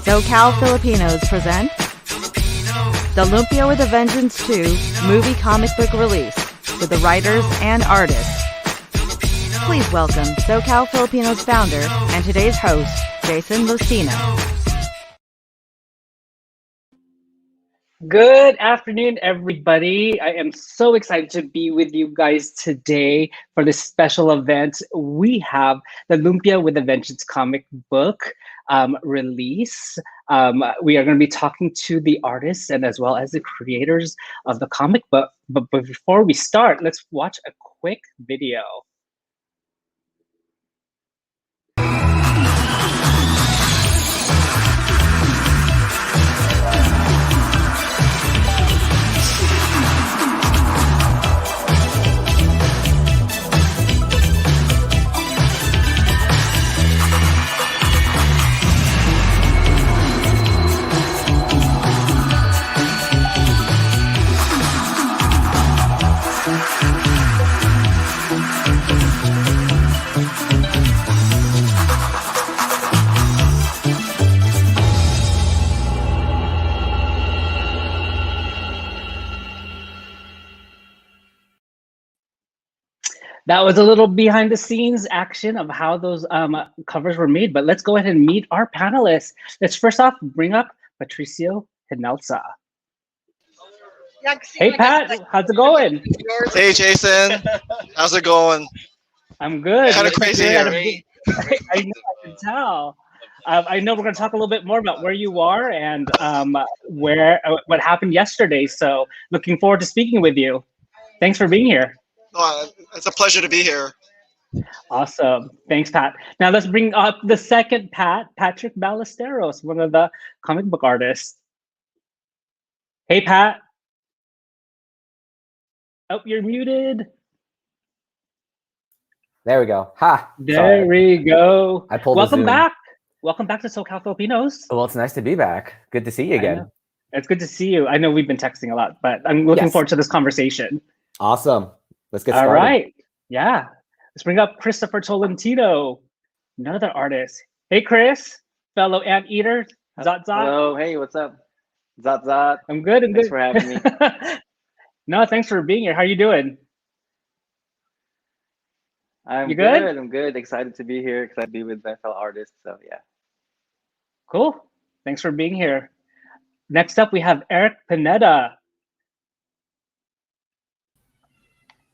SoCal Filipinos present the LUMPIA with a Vengeance 2 movie comic book release with the writers and artists. Please welcome SoCal Filipinos founder and today's host, Jason Lucena. Good afternoon, everybody. I am so excited to be with you guys today for this special event. We have the LUMPIA with a Vengeance comic book release. We are going to be talking to the artists and as well as the creators of the comic book. But before we start, let's watch a quick video. That was a little behind the scenes action of how those covers were made, but let's go ahead and meet our panelists. Let's first off bring up Patricio Hinalza. Hey Pat, how's it going? Hey Jason, how's it going? I'm good. Kind of crazy here. I know, I can tell. I know we're going to talk a little bit more about where you are and what happened yesterday. So looking forward to speaking with you. Thanks for being here. Oh, it's a pleasure to be here. Awesome. Thanks, Pat. Now let's bring up the second Pat, Patrick Ballesteros, one of the comic book artists. Hey, Pat. Oh, you're muted. There we go. Ha! There we go. I pulled Welcome back. Welcome back to SoCal Filipinos. Well, it's nice to be back. Good to see you again. It's good to see you. I know we've been texting a lot, but I'm looking forward to this conversation. Awesome. Let's get started. All right. Yeah. Let's bring up Christopher Tolentino, another artist. Hey, Chris, fellow anteater. Zot Zot. Hello. Hey, what's up? Zot Zot. I'm good. Thanks for having me. No, thanks for being here. How are you doing? I'm You good? good. I'm good. Excited to be here. Excited to be with my fellow artists. So yeah. Cool. Thanks for being here. Next up, we have Eric Pineda.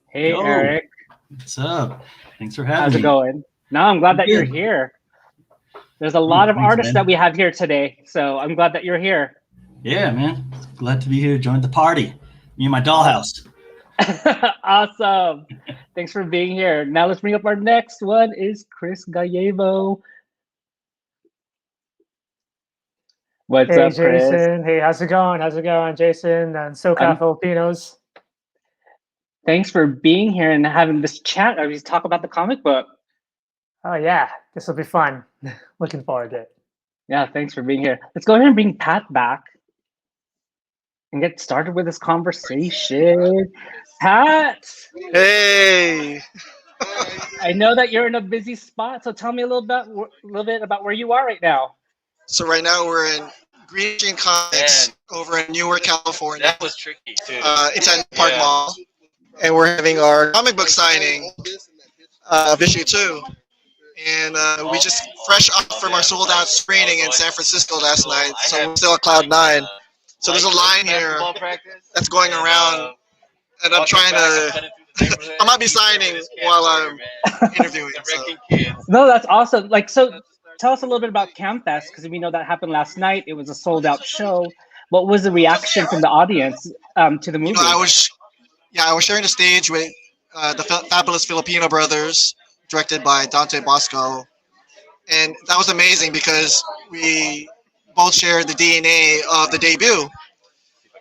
Hey, Yo. Eric. What's up? Thanks for having me. How's it going? No, I'm glad that you're here. There's a lot of Thanks, artists man. that we have here today, so I'm glad that you're here. Yeah, man. Glad to be here. Join the party. Me and my dollhouse. Awesome. Thanks for being here. Now let's bring up our next one is Chris Gallego. What's Hey, up, Chris? Jason. Hey, how's it going? How's it going, Jason? And SoCal Filipinos. Thanks for being here and having this chat. I just talk about the comic book. Oh, yeah. This will be fun. Looking forward to it. Yeah, thanks for being here. Let's go ahead and bring Pat back and get started with this conversation. Pat! Hey. I know that you're in a busy spot, so tell me a little bit about where you are right now. So right now we're in Green Machine Comics over in Newark, California. That was tricky too. Inside the Park Mall. And we're having our comic book signing of issue 2. And we just fresh off from our sold out screening in San Francisco last night. So we're still at Cloud 9. So there's a line here that's going around, and I'm trying to, I might be signing while I'm interviewing. So. No, that's awesome. Like, so tell us a little bit about CamFest, because we know that happened last night. It was a sold out show. What was the reaction from the audience to the movie? I was sharing the stage with the fabulous Filipino brothers, directed by Dante Bosco. And that was amazing because we both shared the DNA of the debut.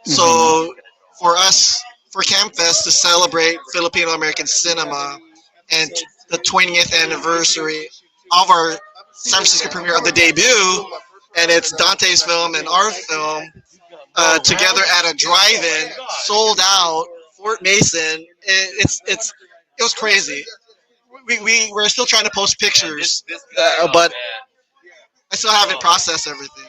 So for us, for CamFest to celebrate Filipino-American cinema and the 20th anniversary of our San Francisco premiere of the debut, and it's Dante's film and our film, together at a drive-in, sold out, Fort Mason. It was crazy. We're still trying to post pictures, but I still haven't processed everything.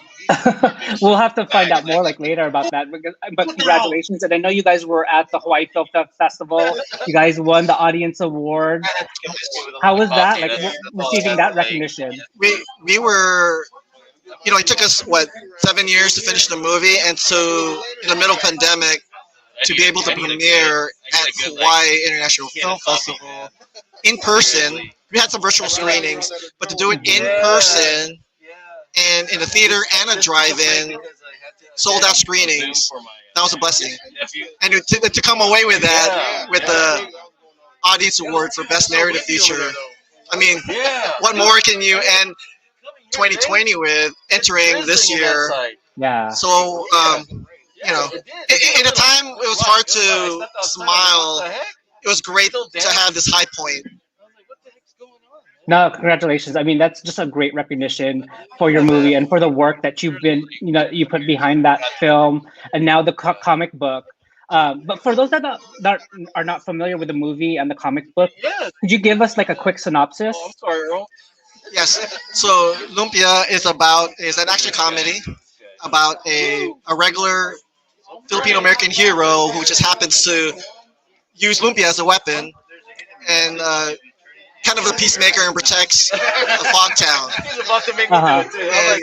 We'll have to find out more like later about that. But congratulations, and I know you guys were at the Hawaii Film Festival. You guys won the audience award. How was that? Like receiving that recognition? We were, it took us 7 years to finish the movie, and so in the middle of pandemic, to be able to premiere at Hawaii International Film Festival in person. We had some virtual screenings, but to do it in person and in a theater and a drive-in, sold out screenings, that was a blessing. And to come away with that, with the audience award for best narrative feature, I mean, what more can you end 2020 with entering this year? Yeah. So, in a time it was hard to smile, it was great to have this high point. No, congratulations. I mean, that's just a great recognition for your movie and for the work that you've been, you put behind that film and now the comic book. But for those that are not familiar with the movie and the comic book, could you give us like a quick synopsis? Yes. So Lumpia is an action comedy about a regular Filipino American hero who just happens to use lumpia as a weapon and kind of a peacemaker and protects a fog town. Uh-huh. And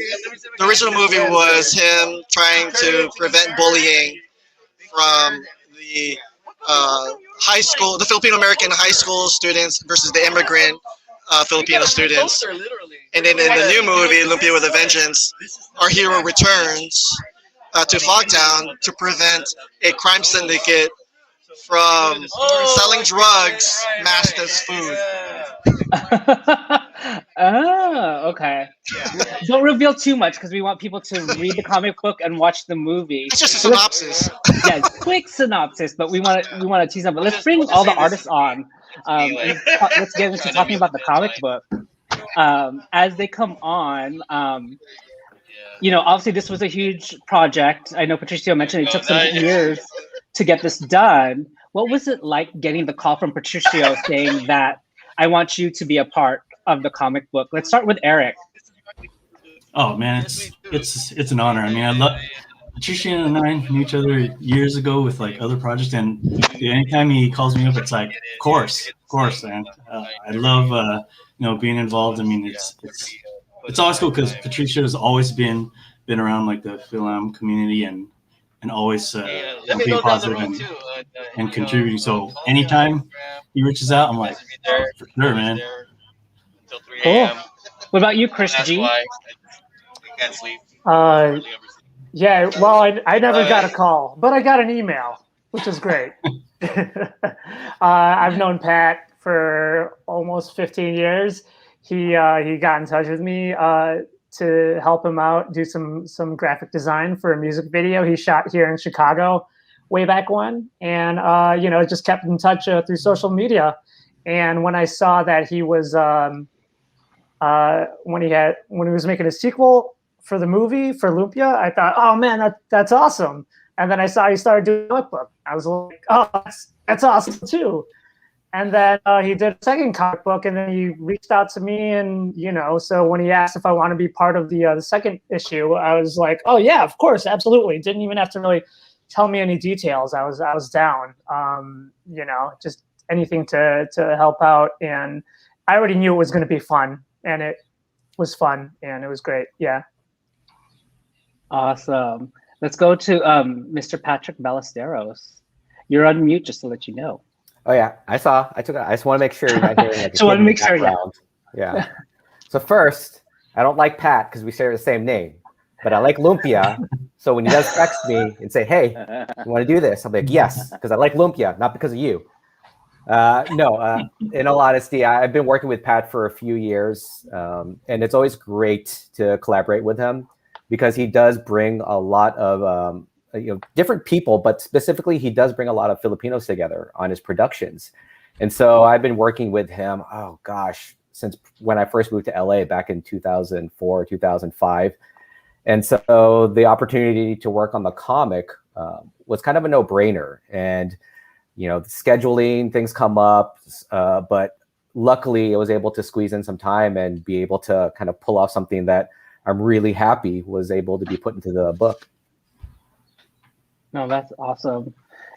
the original movie was him trying to prevent bullying from the the Filipino American high school students versus the immigrant Filipino students. And then in the new movie, Lumpia with a Vengeance, our hero returns to Fogtown to prevent a crime syndicate from selling drugs masked as food. Oh, okay. Don't reveal too much because we want people to read the comic book and watch the movie. It's just a synopsis. Yeah, quick synopsis, but we want to tease them. But let's bring all the artists on. Let's get into talking about the comic book. As they come on, obviously this was a huge project. I know Patricio mentioned it took some years to get this done. What was it like getting the call from Patricio saying that I want you to be a part of the comic book? Let's start with Eric. Oh man, it's an honor. I mean, I love Patricio and I knew each other years ago with like other projects, and anytime he calls me up, it's like, of course, man. I love being involved. I mean, it's always cool because Patricio has always been around like the film community and always being positive and contributing. So anytime he reaches out, I'm like, for sure, man. Cool. What about you, Chris G? Yeah, well, I never got a call, but I got an email, which is great. I've known Pat for almost 15 years. He got in touch with me to help him out, do some graphic design for a music video he shot here in Chicago way back when, and just kept in touch through social media. And when I saw that he was when he was making a sequel for the movie for Lumpia, I thought, oh man, that's awesome. And then I saw he started doing a comic book. I was like, oh, that's awesome too. And then he did a second comic book, and then he reached out to me, and so when he asked if I want to be part of the second issue, I was like, oh yeah, of course, absolutely. Didn't even have to really tell me any details. I was down. Just anything to help out, and I already knew it was going to be fun, and it was fun, and it was great. Yeah. Awesome. Let's go to Mr. Patrick Ballesteros. You're on mute, just to let you know. Oh yeah, I took it. I just want to make sure you're not hearing like. Just want to make sure. Yeah. So first, I don't like Pat because we share the same name, but I like Lumpia. So when he does text me and say, "Hey, you want to do this?" I'm like, "Yes," because I like Lumpia, not because of you. In all honesty, I've been working with Pat for a few years, and it's always great to collaborate with him because he does bring a lot of different people, but specifically he does bring a lot of Filipinos together on his productions. And so I've been working with him, oh gosh, since when I first moved to LA back in 2004, 2005. And so the opportunity to work on the comic was kind of a no-brainer. And, the scheduling, things come up, but luckily I was able to squeeze in some time and be able to kind of pull off something that I'm really happy was able to be put into the book. No, that's awesome.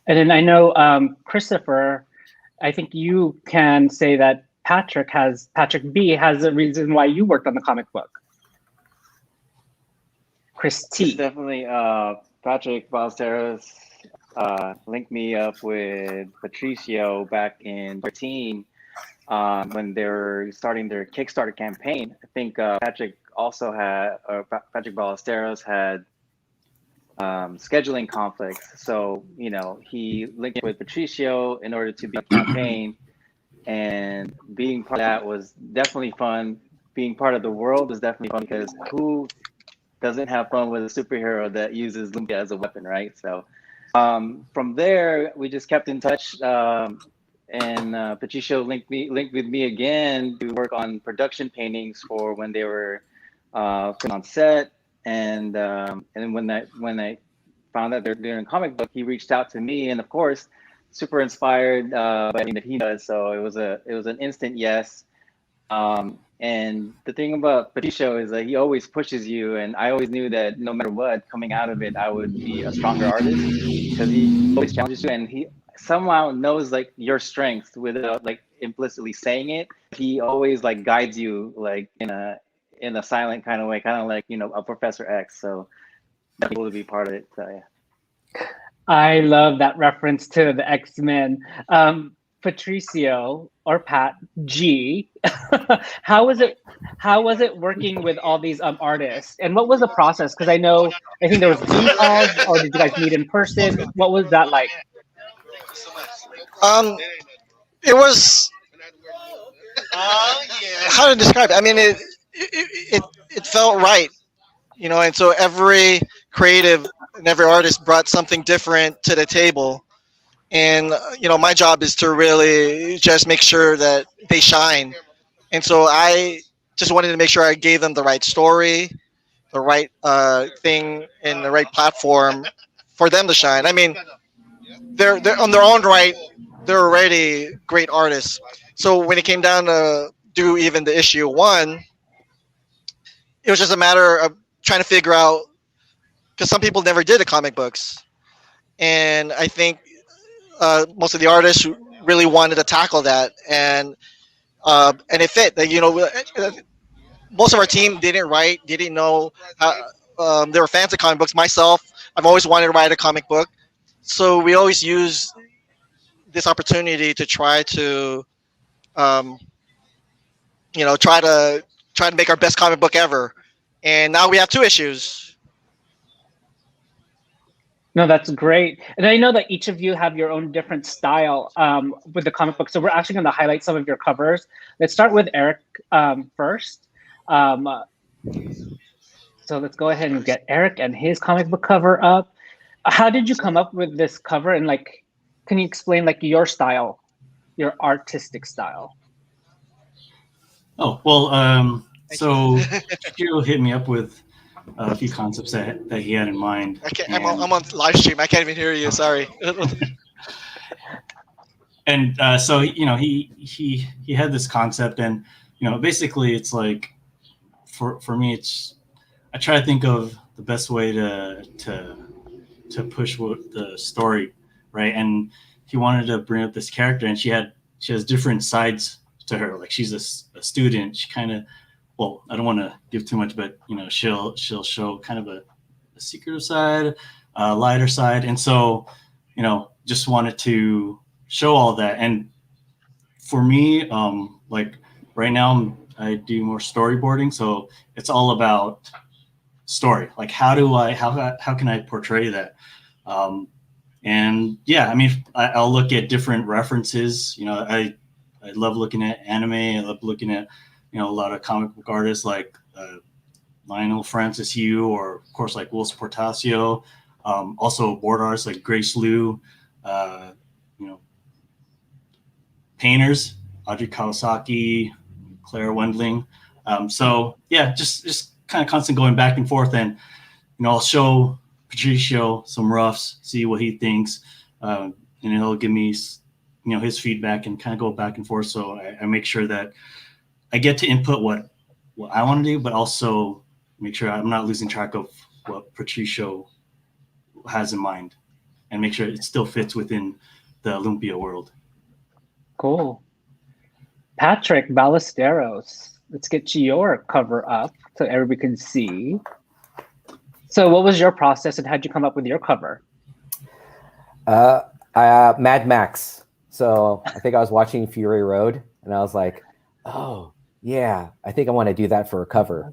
And then I know, Christopher, I think you can say that Patrick B has a reason why you worked on the comic book. Chris It's T. definitely Patrick Ballesteros linked me up with Patricio back in 2013 when they were starting their Kickstarter campaign. I think Patrick Ballesteros had scheduling conflicts. So, he linked with Patricio in order to be a campaign, and being part of that was definitely fun. Being part of the world was definitely fun, because who doesn't have fun with a superhero that uses Lumpia as a weapon, right? So from there, we just kept in touch, and Patricio linked with me again to work on production paintings for when they were on set. And then when I found out they're doing a comic book, he reached out to me, and of course, super inspired by everything that he does. So it was an instant yes. And the thing about Patricio is that he always pushes you, and I always knew that no matter what, coming out of it, I would be a stronger artist, because he always challenges you, and he somehow knows like your strength without like implicitly saying it. He always like guides you like in a silent kind of way, kind of like a Professor X. So that's cool to be part of it. So yeah. I love that reference to the X-Men. Patricio or Pat G, how was it working with all these artists, and what was the process? Because I think there was Zoom calls, or did you guys meet in person? What was that like? It was how to describe it. I mean, it felt right, and so every creative and every artist brought something different to the table. And my job is to really just make sure that they shine. And so I just wanted to make sure I gave them the right story, the right thing, and the right platform for them to shine. I mean, they're on their own right. They're already great artists. So when it came down to do even the issue 1, it was just a matter of trying to figure out, because some people never did the comic books, and I think most of the artists really wanted to tackle that, and it fit. Like, most of our team didn't know how, they were fans of comic books. Myself, I've always wanted to write a comic book, so we always use this opportunity to try to, try to make our best comic book ever. And now we have 2 issues. No, that's great. And I know that each of you have your own different style with the comic book. So we're actually going to highlight some of your covers. Let's start with Eric first. So let's go ahead and get Eric and his comic book cover up. How did you come up with this cover? And can you explain your style, your artistic style? Oh, well, so Shiro hit me up with a few concepts that he had in mind. I'm on live stream. I can't even hear you. Sorry. And so he had this concept, and basically it's like for me, I try to think of the best way to push the story, right? And he wanted to bring up this character, and she has different sides to her. Like, she's a student. She kind of, well, I don't want to give too much, but she'll show kind of a secretive side, a lighter side, and so just wanted to show all that. And for me, like right now, I do more storyboarding, so it's all about story. Like, how can I portray that? And yeah, I mean, I'll look at different references. I love looking at anime. I love looking at a lot of comic book artists like Lionel Francis Yu, or of course like Will Portacio. Also board artists like Grace Liu. Painters, Audrey Kawasaki, Claire Wendling. So yeah, just kind of constant going back and forth, and I'll show Patricio some roughs, see what he thinks, and he'll give me his feedback, and kind of go back and forth. So I make sure that I get to input what I want to do, but also make sure I'm not losing track of what Patricio has in mind, and make sure it still fits within the Lumpia world. Cool. Patrick Ballesteros, let's get your cover up so everybody can see. So what was your process and how'd you come up with your cover? Mad Max. So I think I was watching Fury Road and I was like, oh yeah, I think I want to do that for a cover.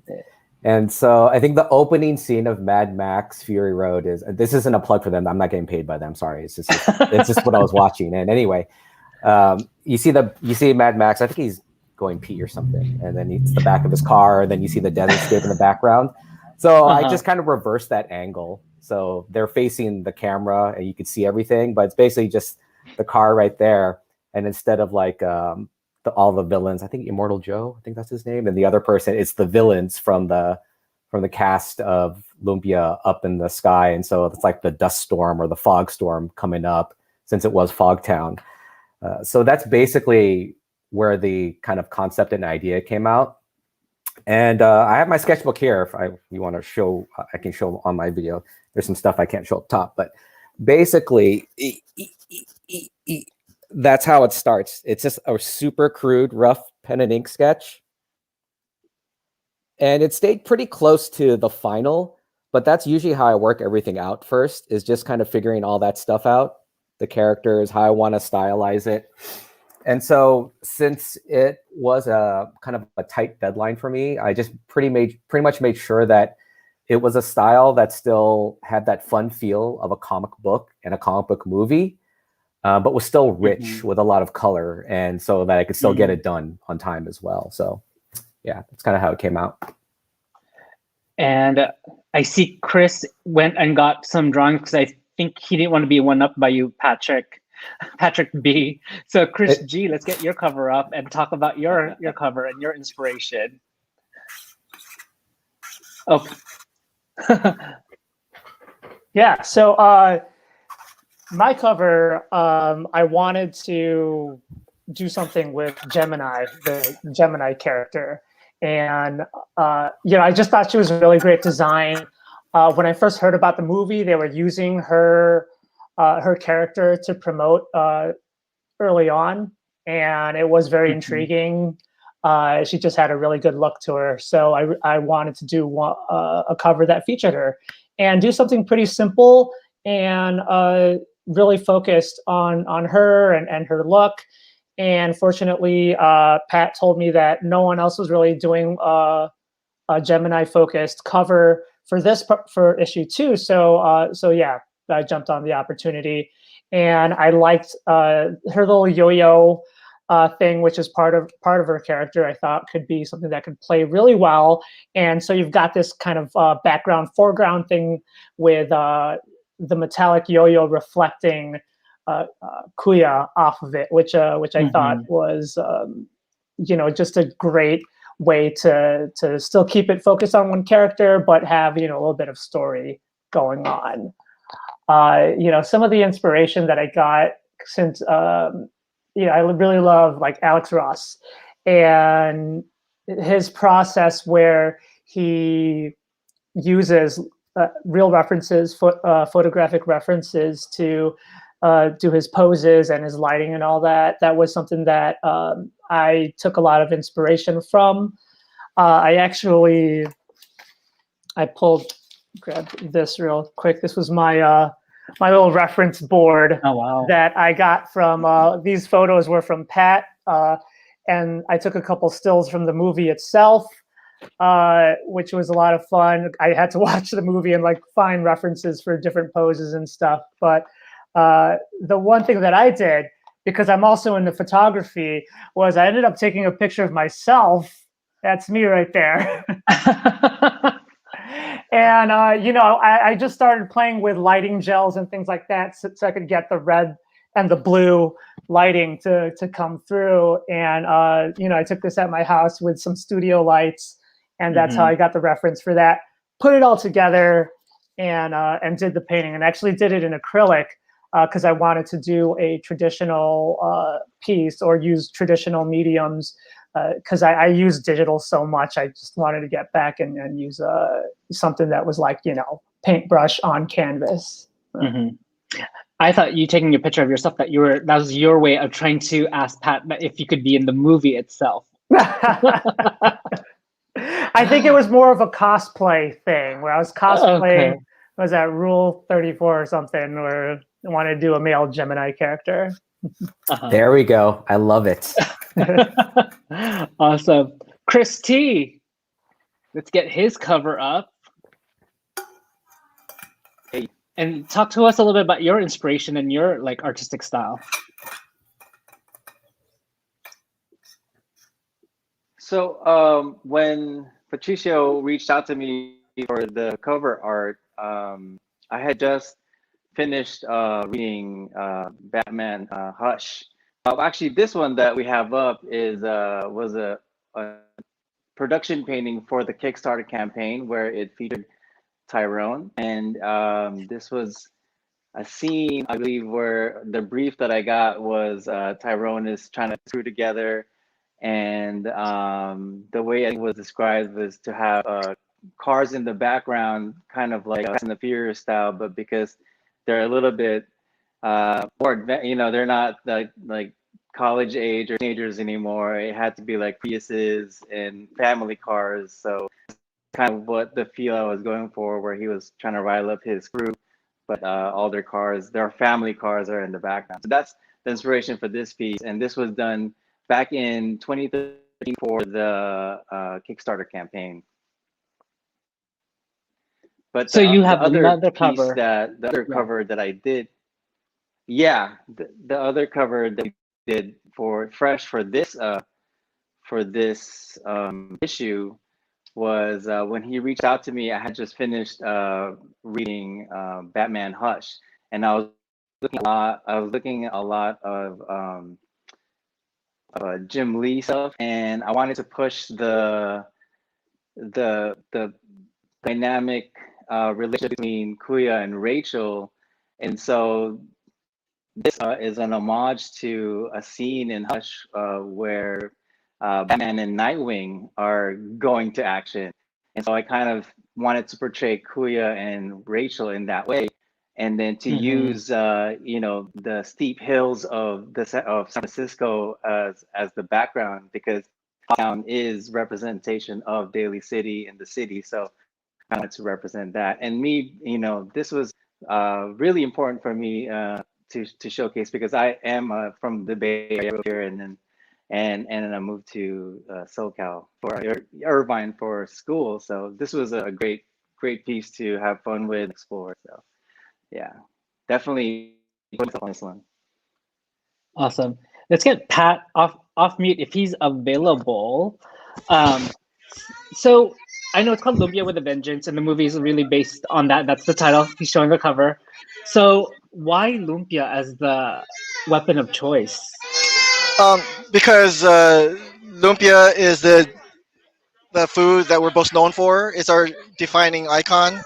And so I think the opening scene of Mad Max Fury Road this isn't a plug for them. I'm not getting paid by them. Sorry. It's just what I was watching. And anyway, you see Mad Max, I think he's going pee or something. And then it's the back of his car. And then you see the desertscape in the background. So I just kind of reversed that angle. So they're facing the camera and you can see everything, but it's basically just the car right there. And instead of like all the villains, I think Immortal Joe, I think that's his name, and the other person, it's the villains from the cast of Lumpia up in the sky. And so it's like the dust storm or the fog storm coming up, since it was Fogtown. So that's basically where the kind of concept and idea came out. And I have my sketchbook here. If you want to show, I can show on my video. There's some stuff I can't show up top, but basically that's how it starts. It's just a super crude, rough pen and ink sketch. And it stayed pretty close to the final, but that's usually how I work everything out first, is just kind of figuring all that stuff out, the characters, how I want to stylize it. And so since it was a kind of a tight deadline for me, I just pretty much made sure that it was a style that still had that fun feel of a comic book and a comic book movie, but was still rich with a lot of color, and so that I could still get it done on time as well. So yeah, that's kind of how it came out. And I see Chris went and got some drawings because I think he didn't want to be one up by you, Patrick B. So Chris G, let's get your cover up and talk about your cover and your inspiration. Oh. Yeah, so my cover, I wanted to do something with Gemini, the Gemini character. And, I just thought she was a really great design. When I first heard about the movie, they were using her character to promote early on, and it was very intriguing. She just had a really good look to her. So I wanted to do a cover that featured her and do something pretty simple and really focused on her and her look. And fortunately, Pat told me that no one else was really doing a Gemini-focused cover for issue 2. So yeah, I jumped on the opportunity, and I liked her little yo-yo thing, which is part of her character. I thought could be something that could play really well. And so you've got this kind of background foreground thing with the metallic yo-yo reflecting Kuya off of it, which I thought was just a great way to still keep it focused on one character, but have a little bit of story going on. Some of the inspiration that I got, since I really love like Alex Ross and his process where he uses real references, photographic references to do his poses and his lighting and all that. That was something that I took a lot of inspiration from. Grabbed this real quick. This was my my little reference board that I got from, these photos were from Pat, and I took a couple stills from the movie itself, which was a lot of fun. I had to watch the movie and like find references for different poses and stuff. But the one thing that I did, because I'm also into photography, was I ended up taking a picture of myself. That's me right there. And, I just started playing with lighting gels and things like that so I could get the red and the blue lighting to come through. And, I took this at my house with some studio lights, and that's how I got the reference for that. Put it all together and did the painting, and actually did it in acrylic because I wanted to do a traditional piece or use traditional mediums because I use digital so much. I just wanted to get back and use something that was like, paintbrush on canvas. Mm-hmm. I thought you taking a picture of yourself that was your way of trying to ask Pat if you could be in the movie itself. I think it was more of a cosplay thing where I was cosplaying. Okay. Was that Rule 34 or something, where I wanted to do a male Gemini character? Uh-huh. There we go. I love it. Awesome. Chris T. Let's get his cover up. Hey. And talk to us a little bit about your inspiration and your artistic style. So when Patricio reached out to me for the cover art, I had just finished reading Batman Hush. Actually, this one that we have up was a production painting for the Kickstarter campaign where it featured Tyrone, and this was a scene, I believe, where the brief that I got was Tyrone is trying to screw together, and the way it was described was to have cars in the background, kind of like Fast and the Furious style, but because they're a little bit more advanced, they're not like college age or teenagers anymore. It had to be like Priuses and family cars. So kind of what the feel I was going for, where he was trying to rile up his crew, but all their cars, their family cars, are in the background. So that's the inspiration for this piece, and this was done back in 2013 for the Kickstarter campaign. But so you have another piece cover. The other cover that I did, the other cover that I did for Fresh for this issue was when he reached out to me. I had just finished reading Batman Hush, and I was looking at a lot of Jim Lee stuff, and I wanted to push the dynamic relationship between Kuya and Rachel, and so this is an homage to a scene in Hush where Batman and Nightwing are going to action, and so I kind of wanted to portray Kuya and Rachel in that way, and then to use the steep hills of San Francisco as the background, because town is representation of Daly City and the city, so I wanted to represent that. And me, this was really important for me to showcase, because I am from the Bay Area here, and then I moved to SoCal for Irvine for school. So this was a great piece to have fun with, explore. So yeah, definitely put myself on this one. Awesome. Let's get Pat off mute if he's available. So I know it's called Lumpia with a Vengeance, and the movie is really based on that. That's the title. He's showing the cover. So why Lumpia as the weapon of choice? Because lumpia is the food that we're most known for. It's our defining icon.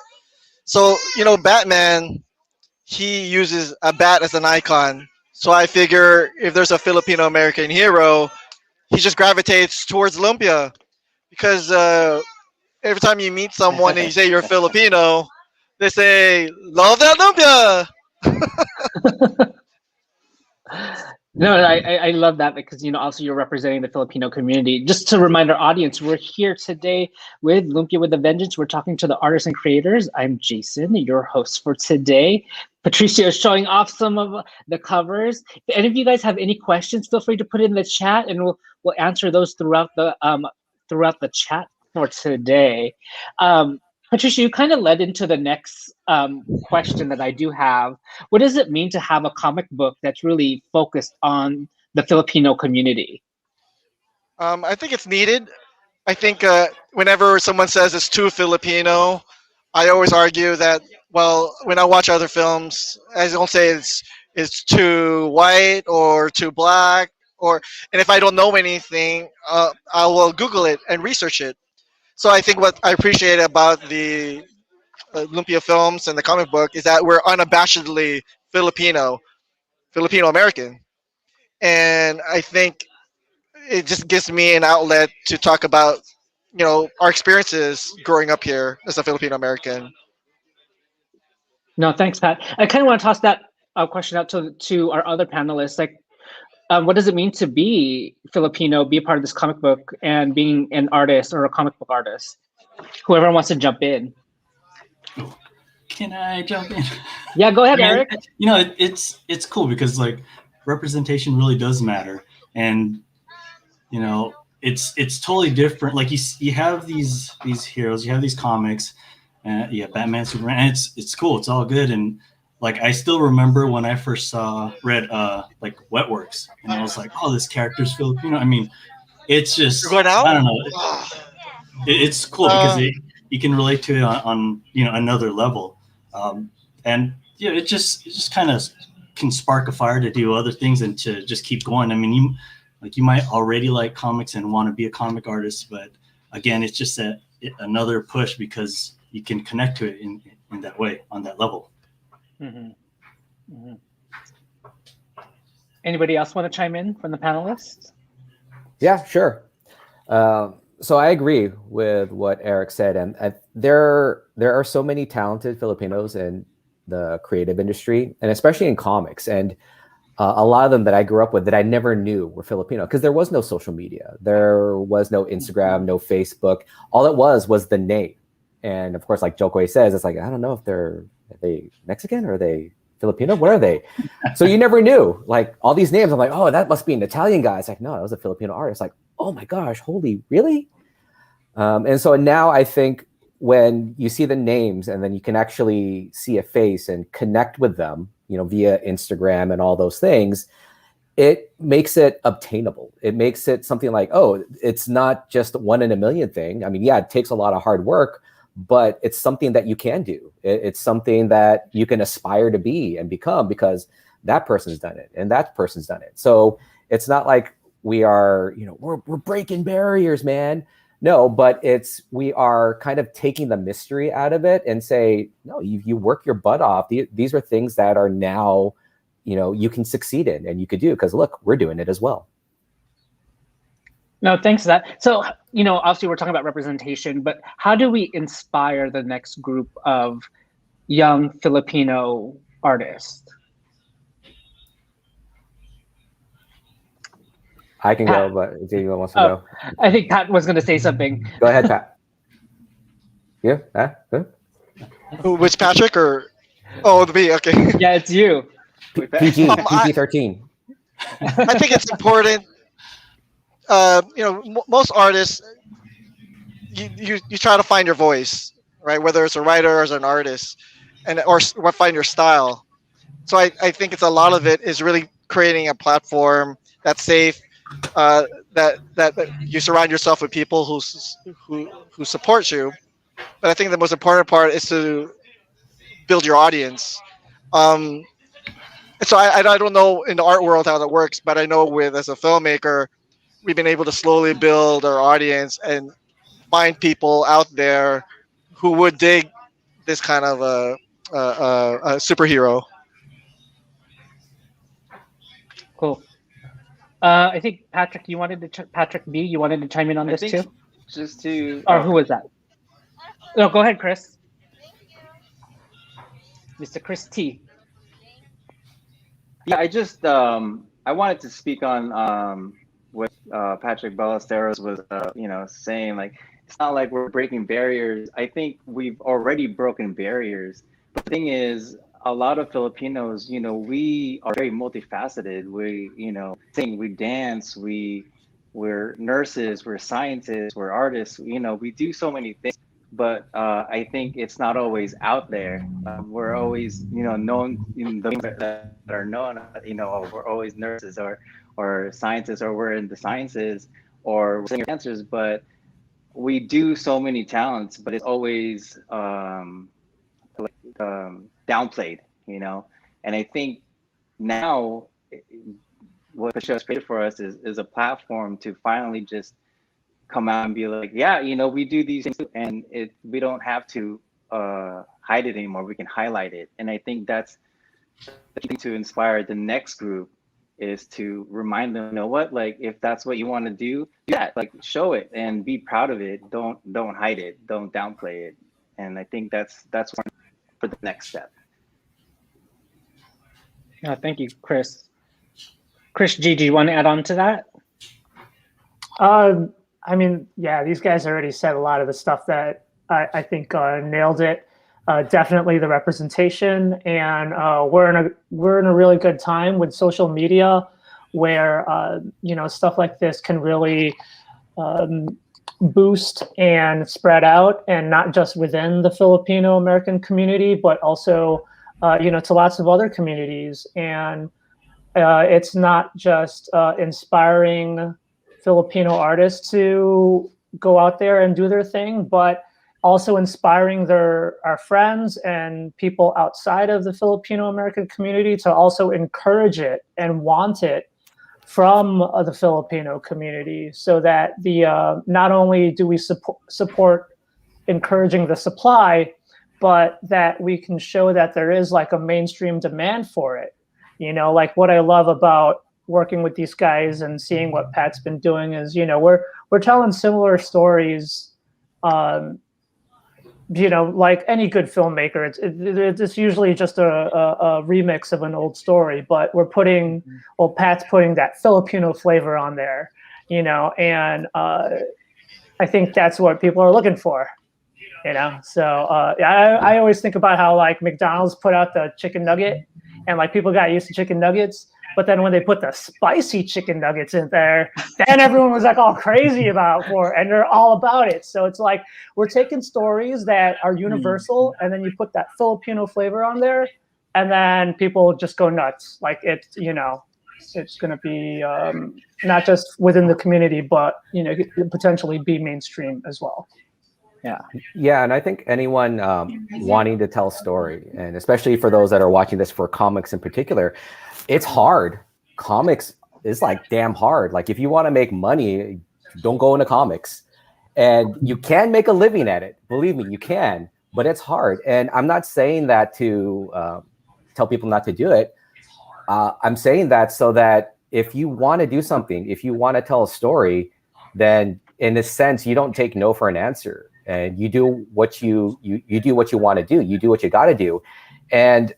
So Batman, he uses a bat as an icon. So I figure if there's a Filipino American hero, he just gravitates towards lumpia, because every time you meet someone and you say you're Filipino, they say, "Love that lumpia." No, I love that, because also you're representing the Filipino community. Just to remind our audience, we're here today with Lumpia with a Vengeance. We're talking to the artists and creators. I'm Jason, your host for today. Patricia is showing off some of the covers. If any of you guys have any questions, feel free to put it in the chat, and we'll answer those throughout the chat for today. Patricia, you kind of led into the next question that I do have. What does it mean to have a comic book that's really focused on the Filipino community? I think it's needed. I think whenever someone says it's too Filipino, I always argue that, well, when I watch other films, I don't say it's too white or too black, and if I don't know anything, I will Google it and research it. So I think what I appreciate about the Lumpia films and the comic book is that we're unabashedly Filipino American, and I think it just gives me an outlet to talk about, our experiences growing up here as a Filipino American. No, thanks, Pat. I kind of want to toss that question out to our other panelists. Like, what does it mean to be Filipino, be a part of this comic book, and being an artist or a comic book artist? Whoever wants to jump in. Can I jump in? Yeah, go ahead, I mean, Eric. It's cool because like representation really does matter, and it's totally different. Like you have these heroes, you have these comics, Batman, Superman, and it's cool. It's all good, and like I still remember when I first read like Wetworks, and I was like, oh, this character's Filipino. I mean, it's just You're going out? I don't know. It's cool because you can relate to it on another level, and it just kind of can spark a fire to do other things and to just keep going. I mean, you might already like comics and want to be a comic artist, but again, it's just another push because you can connect to it in that way, on that level. Mm-hmm. Mm-hmm. Anybody else want to chime in from the panelists? Yeah, sure. So I agree with what Eric said, and there are so many talented Filipinos in the creative industry, and especially in comics, and a lot of them that I grew up with that I never knew were Filipino because there was no social media, there was no Instagram, no Facebook. All it was the name, and of course, like Jokoi says, it's like I don't know if are they Mexican or are they Filipino? What are they? So you never knew. Like all these names, I'm like, oh, that must be an Italian guy. It's like, no, that was a Filipino artist. Like, oh my gosh, holy, really? And so now I think when you see the names and then you can actually see a face and connect with them, via Instagram and all those things, it makes it obtainable. It makes it something like, oh, it's not just 1 in a million thing. I mean, yeah, it takes a lot of hard work, but it's something that you can do. It's something that you can aspire to be and become because that person's done it and that person's done it. So it's not like we are, we're breaking barriers, man. No, but we are kind of taking the mystery out of it and say, no, you work your butt off. These are things that are now, you can succeed in and you could do because look, we're doing it as well. No, thanks for that. So, obviously we're talking about representation, but how do we inspire the next group of young Filipino artists? I can go, but if anyone wants to go. I think Pat was going to say something. Go ahead, Pat. Yeah? Which Patrick or? Oh, the B. Okay. Yeah, it's you. PG-13. I think it's important. Most artists, you try to find your voice, right? Whether it's a writer or as an artist, or find your style. So I think it's a lot of it is really creating a platform that's safe, that you surround yourself with people who support you. But I think the most important part is to build your audience. And so I don't know in the art world how that works, but I know as a filmmaker, we've been able to slowly build our audience and find people out there who would dig this kind of a superhero. Cool. I think Patrick, Patrick B, you wanted to chime in on this too? Just to. Or who was that? No, go ahead, Chris. Mr. Chris T. Yeah, I wanted to speak on what Patrick Ballesteros was saying. Like, it's not like we're breaking barriers. I think we've already broken barriers. But the thing is, a lot of Filipinos, we are very multifaceted. We, sing, we dance, we're nurses, we're scientists, we're artists. We do so many things. But I think it's not always out there. We're always, known the things that are known. We're always nurses or scientists, or we're in the sciences, or we're singers, dancers. But we do so many talents, but it's always downplayed, And I think now what the show has created for us is a platform to finally just come out and be like, yeah, we do these things, and we don't have to hide it anymore. We can highlight it, and I think that's the thing to inspire the next group is to remind them, you know what, like if that's what you want to do that, like show it and be proud of it. Don't hide it, don't downplay it. And I think that's one for the next step. Thank you, Chris. Chris G, do you want to add on to that? I mean, yeah, these guys already said a lot of the stuff that I think nailed it. Definitely the representation, and we're in a really good time with social media, where stuff like this can really boost and spread out, and not just within the Filipino American community, but also to lots of other communities. And it's not just inspiring Filipino artists to go out there and do their thing, but also inspiring our friends and people outside of the Filipino American community to also encourage it and want it from the Filipino community, so that not only do we support encouraging the supply, but that we can show that there is like a mainstream demand for it. Like what I love about working with these guys and seeing what Pat's been doing is, we're telling similar stories. Like any good filmmaker, it's usually just a remix of an old story, but Pat's putting that Filipino flavor on there, and I think that's what people are looking for, So I always think about how like McDonald's put out the chicken nugget, and like people got used to chicken nuggets. But then when they put the spicy chicken nuggets in there, then everyone was like all crazy and they're all about it. So it's like we're taking stories that are universal, and then you put that Filipino flavor on there, and then people just go nuts. Like it's going to be not just within the community, but potentially be mainstream as well. Yeah, and I think anyone wanting to tell a story, and especially for those that are watching this for comics in particular, it's hard. Comics is like damn hard. Like if you want to make money, don't go into comics. And you can make a living at it. Believe me, you can, but it's hard. And I'm not saying that to tell people not to do it. I'm saying that so that if you want to do something, if you want to tell a story, then in a sense, you don't take no for an answer. And you do what you do what you want to do. You do what you got to do. And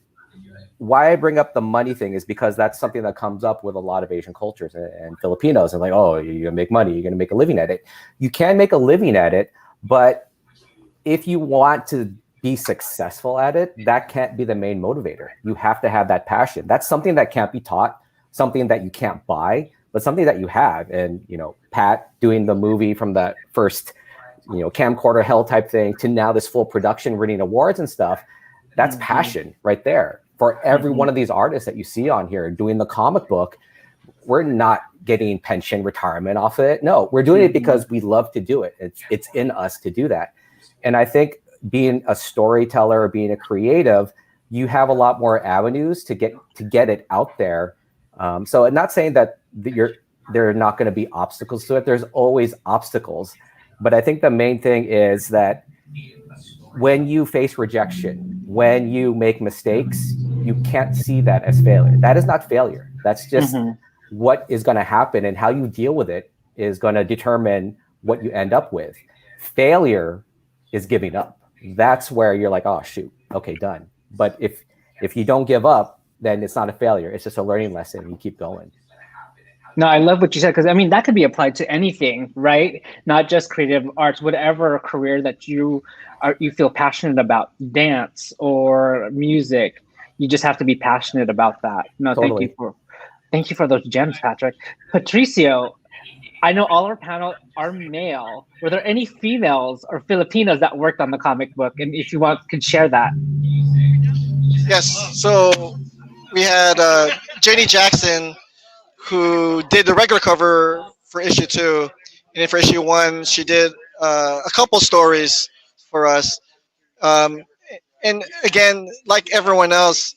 why I bring up the money thing is because that's something that comes up with a lot of Asian cultures and Filipinos. And like, oh, you're gonna make money. You're gonna make a living at it. You can make a living at it, but if you want to be successful at it, that can't be the main motivator. You have to have that passion. That's something that can't be taught, something that you can't buy, but something that you have. And Pat doing the movie from that first camcorder hell type thing to now this full production, winning awards and stuff, that's passion right there. For every one of these artists that you see on here doing the comic book, we're not getting pension retirement off of it. No, we're doing it because we love to do it. It's in us to do that. And I think being a storyteller or being a creative, you have a lot more avenues to get it out there. So I'm not saying that there are not going to be obstacles to it. There's always obstacles. But I think the main thing is that when you face rejection, when you make mistakes, you can't see that as failure. That is not failure. That's just what is going to happen, and how you deal with it is going to determine what you end up with. Failure is giving up. That's where you're like, oh, shoot, okay, done. But if you don't give up, then it's not a failure. It's just a learning lesson, and you keep going. No, I love what you said, because I mean that could be applied to anything, right? Not just creative arts, whatever career that you feel passionate about, dance or music. You just have to be passionate about that. No, Totally. Thank you for those gems, Patrick. Patricio, I know all our panel are male. Were there any females or Filipinos that worked on the comic book? And if you can share that. Yes. So we had Jenny Jackson, who did the regular cover for issue 2, and then for issue 1, she did a couple stories for us. And again, like everyone else,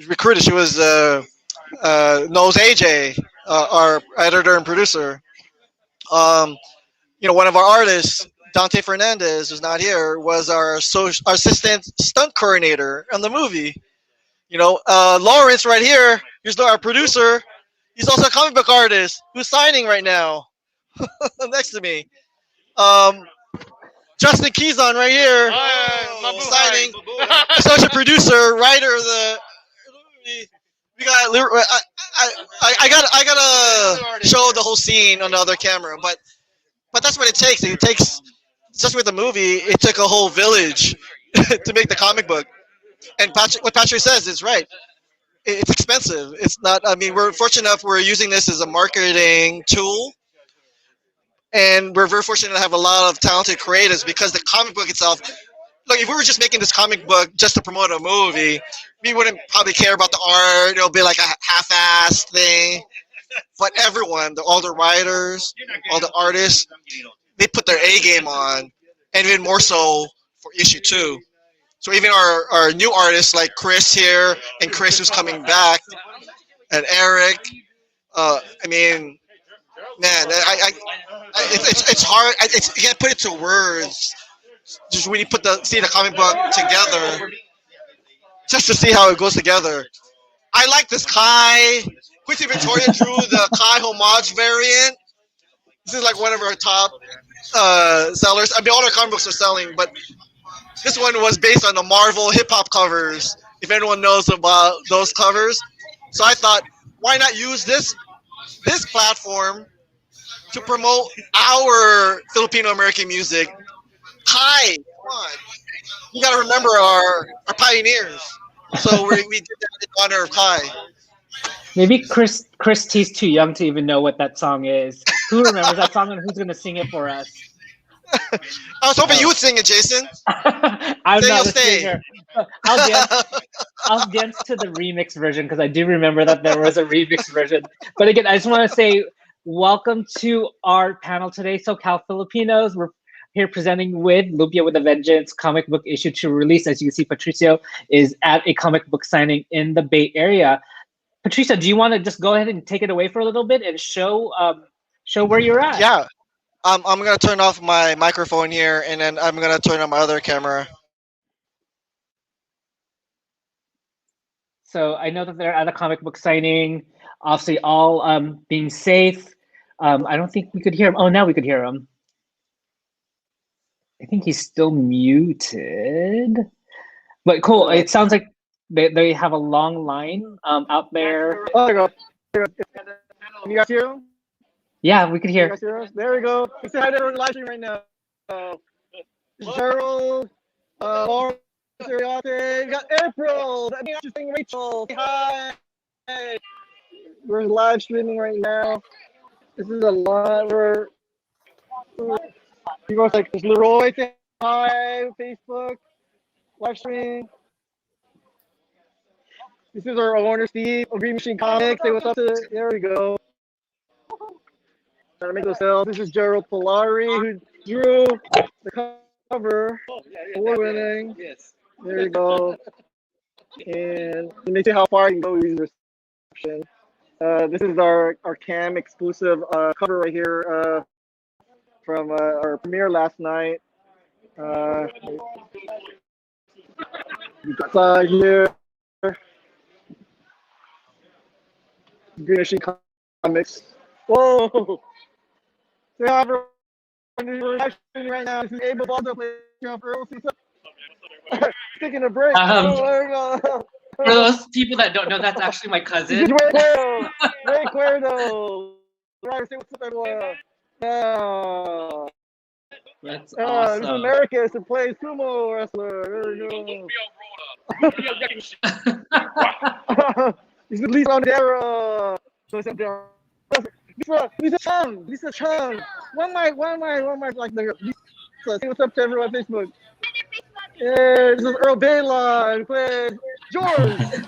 recruited. She was knows AJ, our editor and producer. One of our artists, Dante Fernandez, who's not here, was our assistant stunt coordinator on the movie. Lawrence right here. Here's our producer. He's also a comic book artist who's signing right now next to me. Justin Keyson right here, signing. Associate producer, writer of the. We got. I gotta show the whole scene on the other camera, but that's what it takes. It takes just with the movie. It took a whole village to make the comic book. And what Patrick says is right. It's expensive. It's not. I mean, we're fortunate enough. We're using this as a marketing tool, and we're very fortunate to have a lot of talented creatives because the comic book itself. Look, if we were just making this comic book just to promote a movie, we wouldn't probably care about the art. It'll be like a half-assed thing. But everyone, all the writers, all the artists, they put their A game on, and even more so for issue 2. So even our new artists like Chris here and Chris who's coming back, and Eric. I mean, man, it's hard. You can't put it to words. Just when you see the comic book together, just to see how it goes together. I like this Kai. Quincy Victoria drew the Kai homage variant. This is like one of our top sellers. I mean, all our comic books are selling, but this one was based on the Marvel hip hop covers. If anyone knows about those covers, so I thought, why not use this platform to promote our Filipino American music? Kai, come on, you got to remember our pioneers. So we did that in honor of Kai. Maybe Chris T's too young to even know what that song is. Who remembers that song and who's going to sing it for us? I was hoping you would sing it, Jason. I'm not a singer. I'll dance to the remix version because I do remember that there was a remix version. But again, I just want to say welcome to our panel today, SoCal Filipinos. We're here presenting with Lumpia with a Vengeance comic book issue 2 release. As you can see, Patricio is at a comic book signing in the Bay Area. Patricia, do you want to just go ahead and take it away for a little bit and show where you're at? Yeah. I'm going to turn off my microphone here, and then I'm going to turn on my other camera. So I know that they're at a comic book signing, obviously all being safe. I don't think we could hear him. Oh, now we could hear him. I think he's still muted. But cool, it sounds like they have a long line out there. Oh, there you go. Can you guys hear him? Yeah, we could hear. You guys hear us? There we go. We say hi to everyone live stream right now. Gerald, Lauren, Ariate, we got April, interesting Rachel. Hi. We're live streaming right now. This is a lot. You guys like Leroy? Say hi. Facebook live stream. This is our owner Steve of Green Machine Comics. Say what's up to. There we go. Trying to make those sales. This is Gerald Polari who drew the cover. Award winning. Yes. There you go. And let me see how far you can go with these reception. This is our cam exclusive cover right here from our premiere last night. Inside here. Green Machine Comics. Whoa! Say hi, everyone. We're live streaming right now. This is Abel Baldo playing for Earl. Taking a break. For those people that don't know, that's actually my cousin. Ray Cuerdo. Right, say what's up, everyone. That's awesome. This is Americus who plays sumo wrestler. There we go. This is Lisa Ondera. Lisa Chung. One mic, like Lisa. Say what's up to everyone on Facebook. Yeah, this is Earl Bayline who plays George.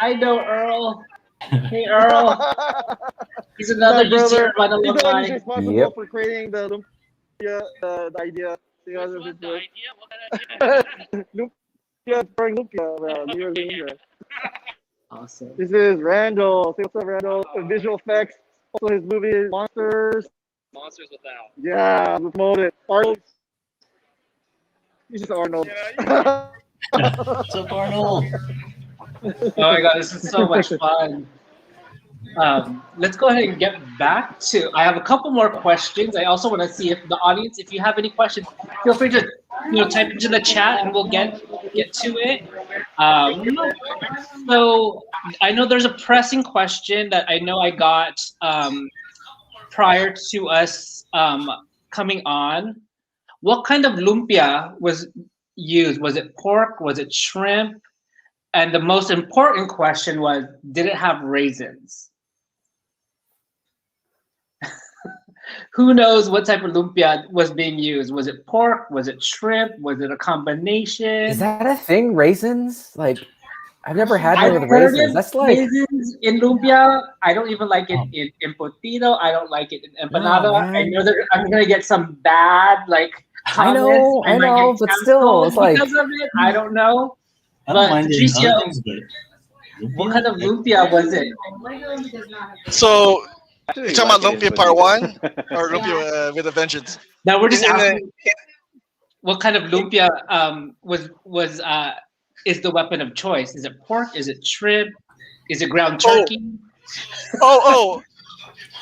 I know Earl. Hey Earl. He's another YouTuber by the alumni. He's responsible for creating the idea. Lumpia. Awesome. This is Randall. Say what's up, Randall. Visual effects. Also, his movie is Monsters. Monsters Without. Yeah, let's mold it. Arnold. He's just Arnold. What's up, Arnold? Oh my god, this is so much fun. Let's go ahead and get back to. I have a couple more questions. I also want to see if the audience, if you have any questions, feel free to type into the chat, and we'll get to it. So I know there's a pressing question that I know I got prior to us coming on. What kind of lumpia was used? Was it pork? Was it shrimp? And the most important question was, did it have raisins? Who knows what type of lumpia was being used? Was it pork? Was it shrimp? Was it a combination? Is that a thing? Raisins? Like, I've never had I've one with heard raisins. of That's like raisins in lumpia. I don't even like it in potato. I don't like it in empanada. No, I know that I'm gonna get some bad I know, comments. might get but still, it's like because of it. I don't know. I don't But mind it in Patricio, other things, but what kind of lumpia was it? So Actually, you talking about like it in Lumpia Part potato. 1 or Lumpia with a Vengeance? Now we're just In the- asking what kind of lumpia is the weapon of choice? Is it pork? Is it shrimp? Is it ground turkey? Oh,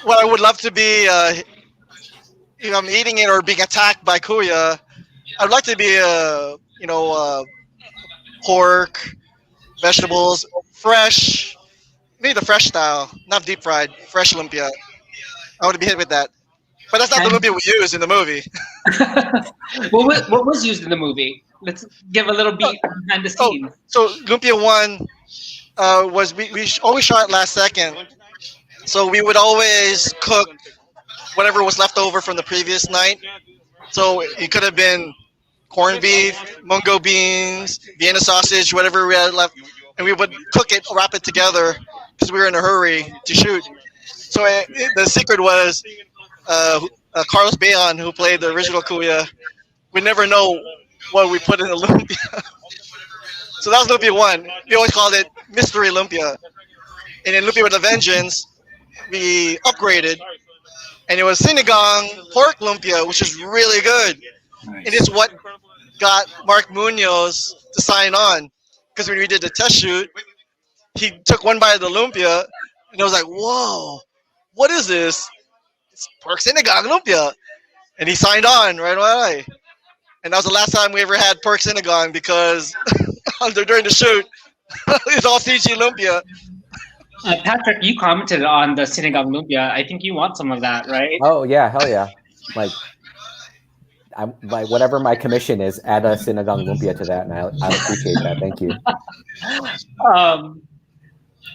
what I would love to be, if I'm eating it or being attacked by Kuya, I'd like to be, pork, vegetables, fresh. Maybe the fresh style, not deep fried, fresh lumpia. I want to be hit with that. But that's not the lumpia we use in the movie. What was used in the movie? Let's give a little beat behind the scenes. So Lumpia 1 was we always shot last second. So we would always cook whatever was left over from the previous night. So it could have been corned beef, mungo beans, Vienna sausage, whatever we had left. And we would cook it, wrap it together because we were in a hurry to shoot. So the secret was Carlos Bayon, who played the original Kuya, we never know what we put in the lumpia. So that was Lumpia 1. We always called it Mystery Lumpia. And in Lumpia with a Vengeance, we upgraded. And it was sinigang pork lumpia, which is really good. nice. It is what got Mark Munoz to sign on. Because when we did the test shoot, he took one bite of the lumpia, and I was like, whoa, what is this? It's pork sinigang lumpia. And he signed on right away. And that was the last time we ever had pork sinigang because during the shoot, it's all CG lumpia. Patrick, you commented on the sinigang lumpia. I think you want some of that, right? oh yeah, hell yeah. Like whatever my commission is, add a sinigang lumpia to that, and I appreciate that. Thank you.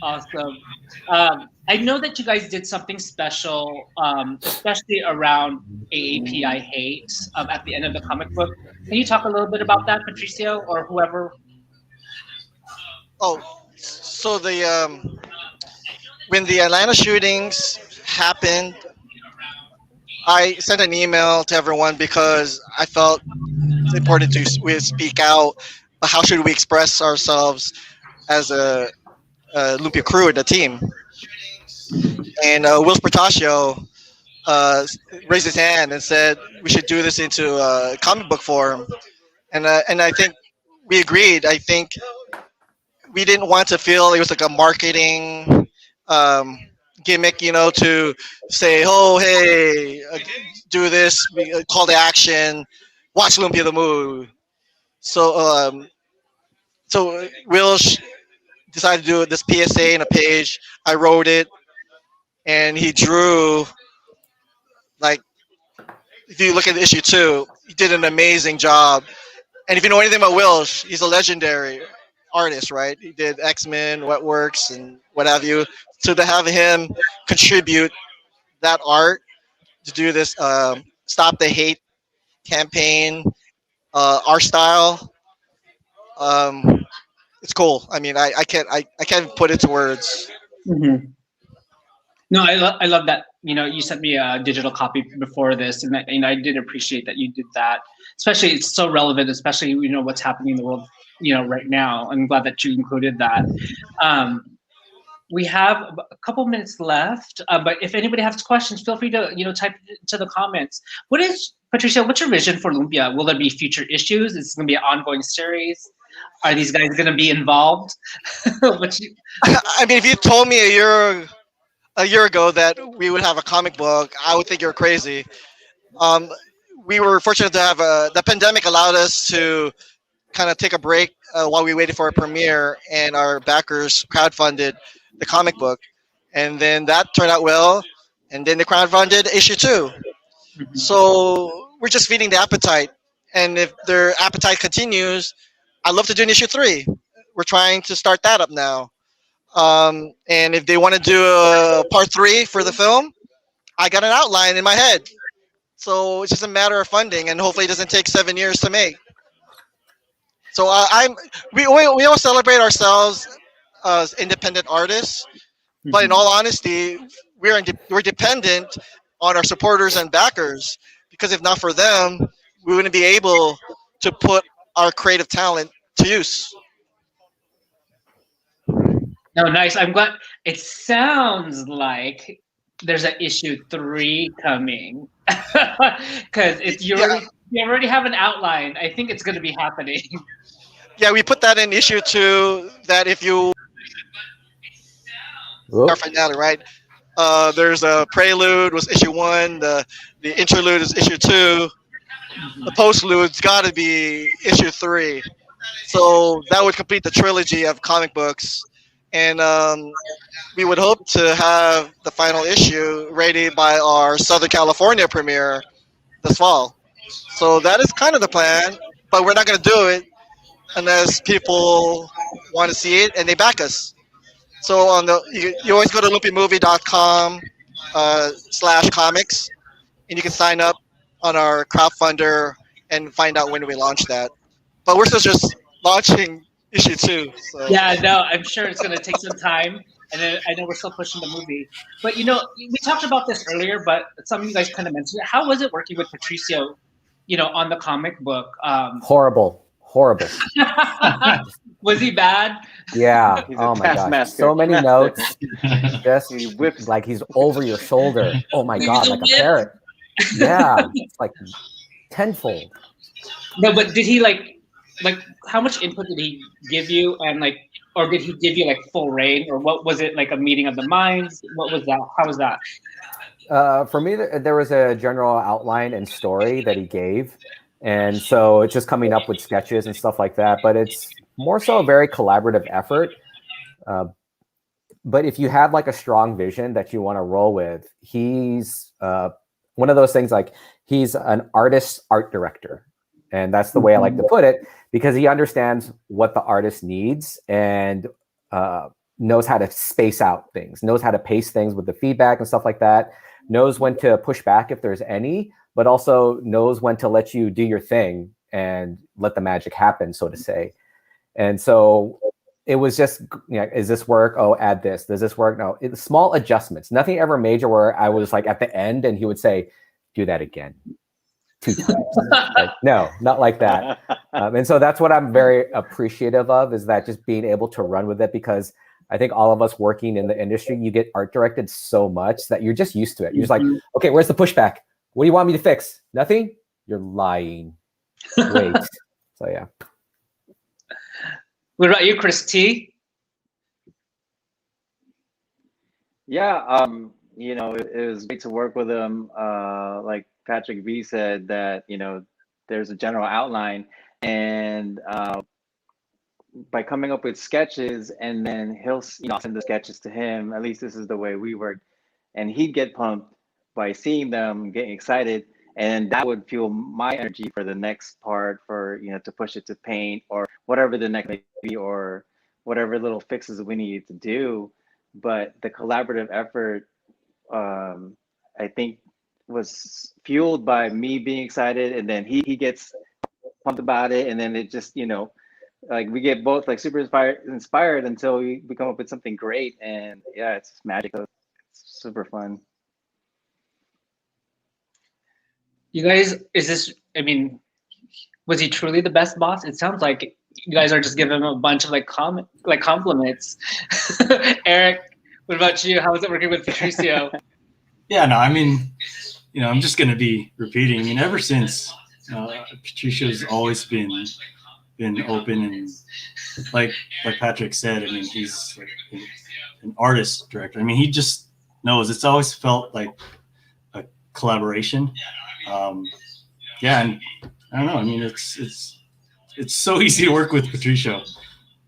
Awesome. I know that you guys did something special, especially around AAP I Hate at the end of the comic book. Can you talk a little bit about that, Patricio, or whoever? Oh, so when the Atlanta shootings happened, I sent an email to everyone because I felt it's important to speak out. How should we express ourselves as a Lumpia crew and a team? And Will Portacio raised his hand and said we should do this into a comic book form. And I think we agreed. I think we didn't want to feel it was like a marketing gimmick, to say, oh, hey, do this, call to action, watch Lumpia the movie. So, Will decided to do this PSA in a page. I wrote it, and he drew, like, if you look at issue 2, he did an amazing job. And if you know anything about Will, he's a legendary artist, right? He did X-Men, Wetworks, and what have you. So to have him contribute that art to do this Stop the Hate campaign, our style, it's cool. I mean, I can't put it to words. Mm-hmm. No, I love that. You sent me a digital copy before this, and I did appreciate that you did that. Especially, it's so relevant, especially what's happening in the world, right now. I'm glad that you included that. We have a couple minutes left, but if anybody has questions, feel free to type it into the comments. Patricia? What's your vision for Lumpia? Will there be future issues? Is it going to be an ongoing series? Are these guys going to be involved? What you, I mean, if you told me a year ago that we would have a comic book, I would think you're crazy. Um, we were fortunate to have the pandemic allowed us to kind of take a break while we waited for a premiere, and our backers crowdfunded the comic book, and then that turned out well, and then they crowdfunded issue two. So we're just feeding the appetite, and if their appetite continues, I'd love to do an issue three. We're trying to start that up now. And if they want to do a part three for the film, I got an outline in my head. So it's just a matter of funding, and hopefully it doesn't take 7 years to make. So we all celebrate ourselves as independent artists, but in all honesty, we're dependent on our supporters and backers, because if not for them, we wouldn't be able to put our creative talent to use. no, nice. I'm glad. It sounds like there's an issue 3 coming because you already have an outline. I think it's going to be happening. Yeah, we put that in issue two. That if you Whoop. our finale, right? There's a prelude was issue one. The interlude is issue two. The postlude's got to be issue three. So that would complete the trilogy of comic books, and we would hope to have the final issue ready by our Southern California premiere this fall. So that is kind of the plan, but we're not going to do it unless people want to see it and they back us. So you always go to lumpiamovie.com /comics, and you can sign up on our crowdfunder and find out when we launch that. But we're still just launching issue two. So. Yeah, no, I'm sure it's going to take some time. And then I know we're still pushing the movie. But, we talked about this earlier, but some of you guys kind of mentioned it. How was it working with Patricio, on the comic book? Horrible. Was he bad? Yeah. He's a Oh my gosh. taskmaster. So many notes. Just He whips. like he's over your shoulder. Oh my He's god, a like a whip. parrot. Yeah. It's like tenfold. No, but did he like how much input did he give you, and or did he give you full reign, or what was it, like a meeting of the minds? What was that? How was that? For me, there was a general outline and story that he gave. And so it's just coming up with sketches and stuff like that. But it's more so a very collaborative effort. But if you have a strong vision that you want to roll with, he's one of those things, he's an artist's art director. And that's the way I like to put it, because he understands what the artist needs and knows how to space out things, knows how to pace things with the feedback and stuff like that, knows when to push back if there's any, but also knows when to let you do your thing and let the magic happen, so to say. And so it was just, is this work? Oh, add this. Does this work? No, it's small adjustments. Nothing ever major where I was at the end and he would say, do that again 2 times. No, not like that. And so that's what I'm very appreciative of, is that just being able to run with it, because I think all of us working in the industry, you get art directed so much that you're just used to it. You're just like, okay, where's the pushback? What do you want me to fix? Nothing? You're lying. Wait. So yeah. What about you, Chris T? Yeah, it was great to work with him. Like Patrick V said, that there's a general outline, and by coming up with sketches, and then he'll send the sketches to him. At least this is the way we work, and he'd get pumped by seeing them, getting excited, and that would fuel my energy for the next part, for to push it to paint or whatever the next may be, or whatever little fixes we need to do. But the collaborative effort, I think, was fueled by me being excited, and then he gets pumped about it, and then it just we get both super inspired until we come up with something great. And yeah, it's just magical. It's super fun. You guys, was he truly the best boss? It sounds like you guys are just giving him a bunch of compliments. Eric, what about you? How was it working with Patricio? Yeah, no, I'm just going to be repeating. Ever since Patricio's always been been open and like Patrick said. I mean, he's like an artist director. I mean, he just knows. It's always felt like a collaboration. Yeah, and I don't know. I mean, it's so easy to work with Patricio.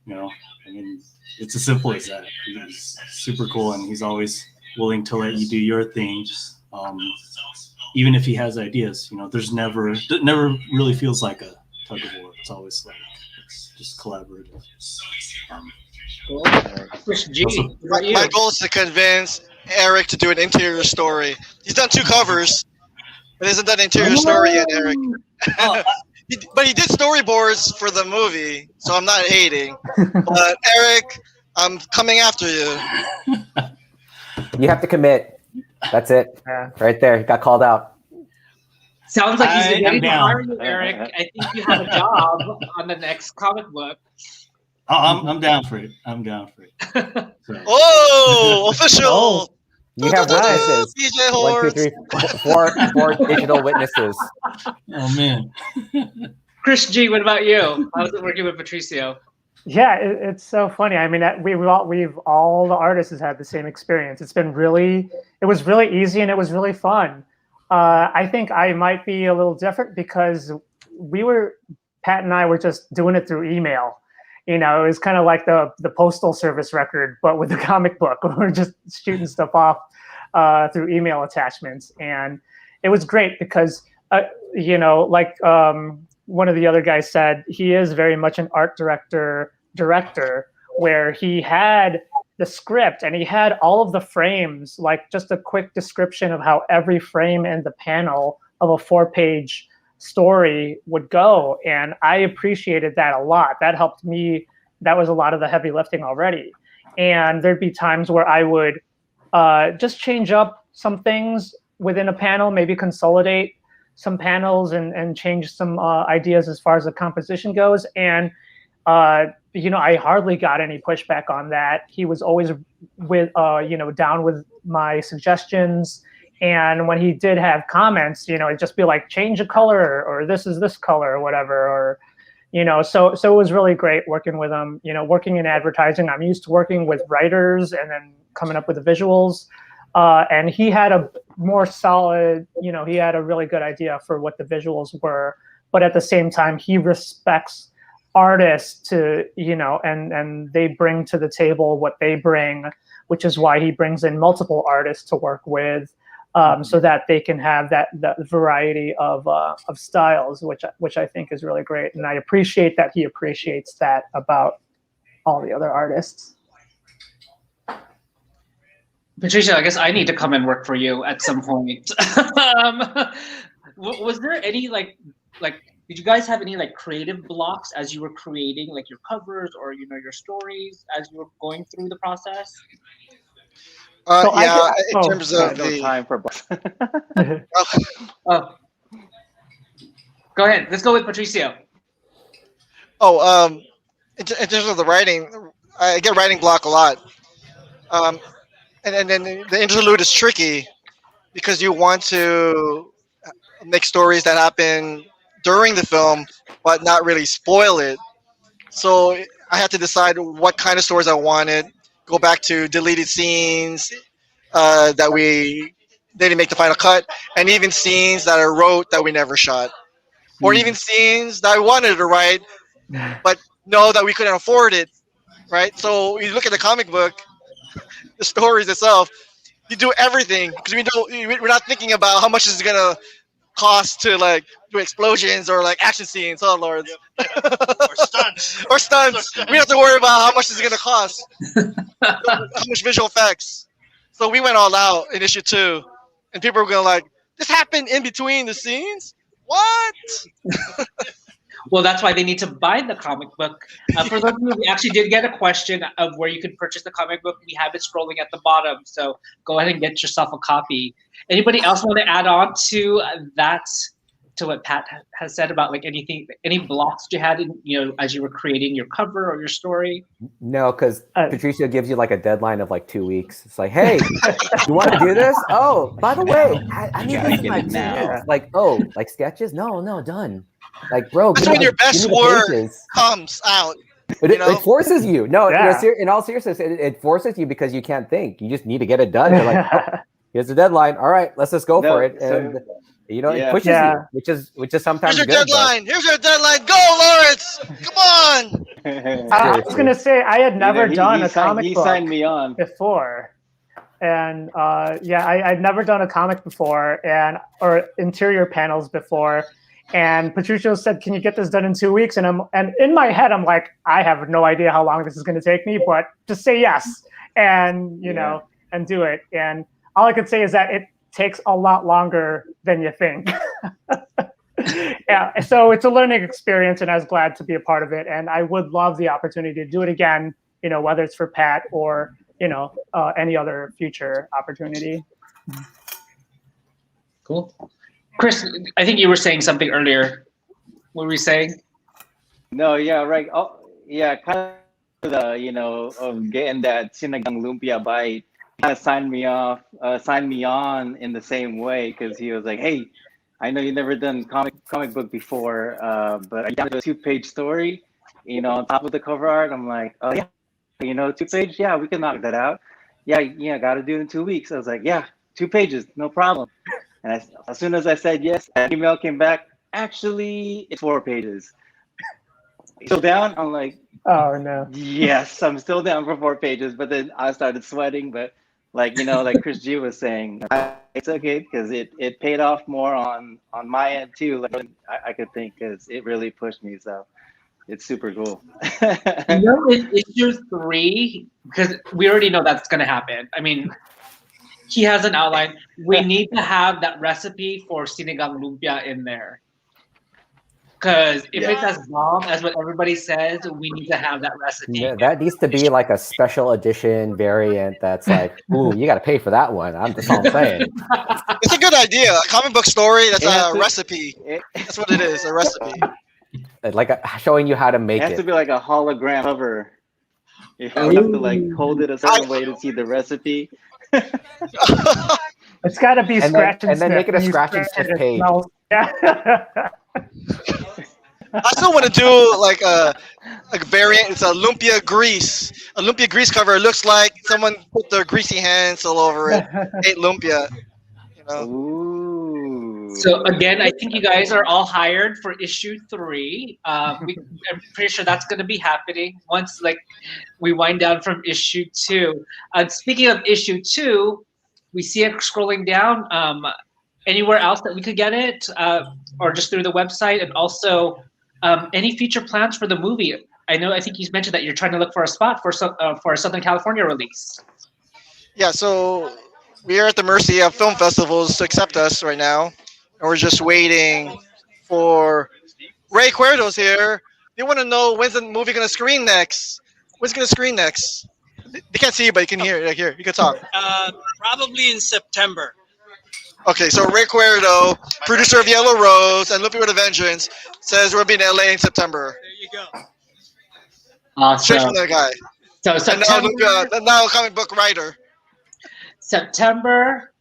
You know, I mean, it's as simple as that. He's super cool, and he's always willing to let you do your thing, even if he has ideas. You know, it never really feels like a tug of war. It's always like it's just collaborative. Chris G, My goal is to convince Eric to do an interior story. He's done 2 covers, but hasn't done an interior story yet, Eric. But he did storyboards for the movie, so I'm not hating. But Eric, I'm coming after you. You have to commit. That's it. Right there. He got called out. Sounds like he's ready to down. hire you, Eric. I think you have a job on the next comic book. I'm down for it. I'm down for it. So. Oh, official! You have witnesses. PJ 1, 2, 3, 4 digital witnesses. Oh man. Chris G, what about you? How's it working with Patricio? Yeah, it's so funny. I mean, all the artists has had the same experience. It was really easy and it was really fun. I think I might be a little different because Pat and I were just doing it through email. You know, it was kind of like the postal service record, but with a comic book. We're just shooting stuff off through email attachments, and it was great because you know, like one of the other guys said, he is very much an art director, where he had the script and he had all of the frames, like just a quick description of how every frame and the panel of a 4-page story would go. And I appreciated that a lot. That helped me. That was a lot of the heavy lifting already. And there'd be times where I would just change up some things within a panel, maybe consolidate some panels and change some ideas as far as the composition goes. And you know, I hardly got any pushback on that. He was always down with my suggestions. And when he did have comments, you know, it'd just be like, change a color, or this is this color, or whatever, or, you know, so it was really great working with him. You know, working in advertising, I'm used to working with writers and then coming up with the visuals. And he had a more solid, you know, he had a really good idea for what the visuals were, but at the same time, he respects artists to, you know, and they bring to the table what they bring, which is why he brings in multiple artists to work with. So that they can have that variety of styles, which I think is really great, and I appreciate that he appreciates that about all the other artists. Patricia, I guess I need to come and work for you at some point. Was there any like did you guys have any like creative blocks as you were creating like your covers or, you know, your stories as you were going through the process? In terms of no time for books. Oh, go ahead. Let's go with Patricio. In terms of the writing, I get writing block a lot. And then the interlude is tricky because you want to make stories that happen during the film, but not really spoil it. So I had to decide what kind of stories I wanted. Go back to deleted scenes that we didn't make the final cut, and even scenes that I wrote that we never shot, or even scenes that I wanted to write, but know that we couldn't afford it, right? So you look at the comic book, the stories itself, you do everything because we're not thinking about how much is it gonna cost to like do explosions or like action scenes. Oh lord, or stunts. We don't have to worry about how much is it gonna cost, how much visual effects. So we went all out in issue 2, and people were going like, "This happened in between the scenes? What?" Well, that's why they need to buy the comic book. For those of you, we actually did get a question of where you can purchase the comic book. We have it scrolling at the bottom, so go ahead and get yourself a copy. Anybody else want to add on to that, to what Pat has said about like any blocks you had in, you know, as you were creating your cover or your story? No, because Patricio gives you like a deadline of like 2 weeks. It's like, hey, you want to do this? Oh, by the way, I need this in like 2 weeks. Like, oh, like sketches? No, done. Like, bro, That's give when me your the- give best me the word pages. comes out. It, You know? it forces you. No, Yeah. in all seriousness, it forces you because you can't think. You just need to get it done. You're like, oh, here's the deadline. All right, let's just go for No, it. so And you know, it yeah. pushes Yeah. you, which is Here's sometimes your good. deadline. Here's your deadline. Go, Lawrence. Come on. I was gonna say I had never done a signed, comic he book signed me on. before, and I'd never done a comic before, or interior panels before. And Patricio said, "Can you get this done in 2 weeks?" And in my head, I'm like, I have no idea how long this is going to take me, but just say yes, and and do it. And all I could say is that it takes a lot longer than you think. Yeah, so it's a learning experience, and I was glad to be a part of it. And I would love the opportunity to do it again, whether it's for Pat or any other future opportunity. Cool. Chris, I think you were saying something earlier. What were you saying? No, yeah, right. Oh, yeah, kind of the, of getting that Sinigang Lumpia bite, kind of signed me on in the same way, because he was like, hey, I know you've never done comic book before, but I got a 2-page story, on top of the cover art. I'm like, oh yeah, 2-page, yeah, we can knock that out. Yeah, got to do it in 2 weeks. I was like, yeah, 2 pages, no problem. And as soon as I said yes, an email came back. Actually, it's 4 pages. Still down? I'm like, oh no. Yes, I'm still down for 4 pages. But then I started sweating. But like Chris G was saying, it's okay because it paid off more on my end too. Like I could think, because it really pushed me. So it's super cool. With issue 3, because we already know that's going to happen. I mean, he has an outline. We need to have that recipe for sinigang lumpia in there. Because if it's as bomb as what everybody says, we need to have that recipe. Yeah, that needs to be like a special edition variant. That's like, ooh, you got to pay for that one. That's all I'm saying. It's a good idea. A comic book story. That's a recipe. That's what it is. A recipe. Like showing you how to make It has to be like a hologram cover. You have to hold it a certain way to see the recipe. It's got to be scratch and then sniff. make it a scratch and sniff page. Yeah. I still want to do like a variant. It's a lumpia grease. A lumpia grease cover. It looks like someone put their greasy hands all over it. Ate lumpia. Ooh. So again, I think you guys are all hired for issue 3. I'm pretty sure that's going to be happening once we wind down from issue 2. Speaking of issue 2, we see it scrolling down. Anywhere else that we could get it, or just through the website, and also any future plans for the movie? I think you mentioned that you're trying to look for a spot for a Southern California release. Yeah, so we are at the mercy of film festivals to accept us right now, and we're just waiting for Ray Cuerdo's here. They want to know when's the movie gonna screen next. When's it gonna screen next? They can't see you, but you can hear. Like, here, you can talk. Probably in September. Okay, so Ray Cuerdo, producer of Yellow Rose and Lumpia with a Vengeance, says we'll be in LA in September. There you go. Straight Awesome. from that guy. So And September, now a comic book writer. September,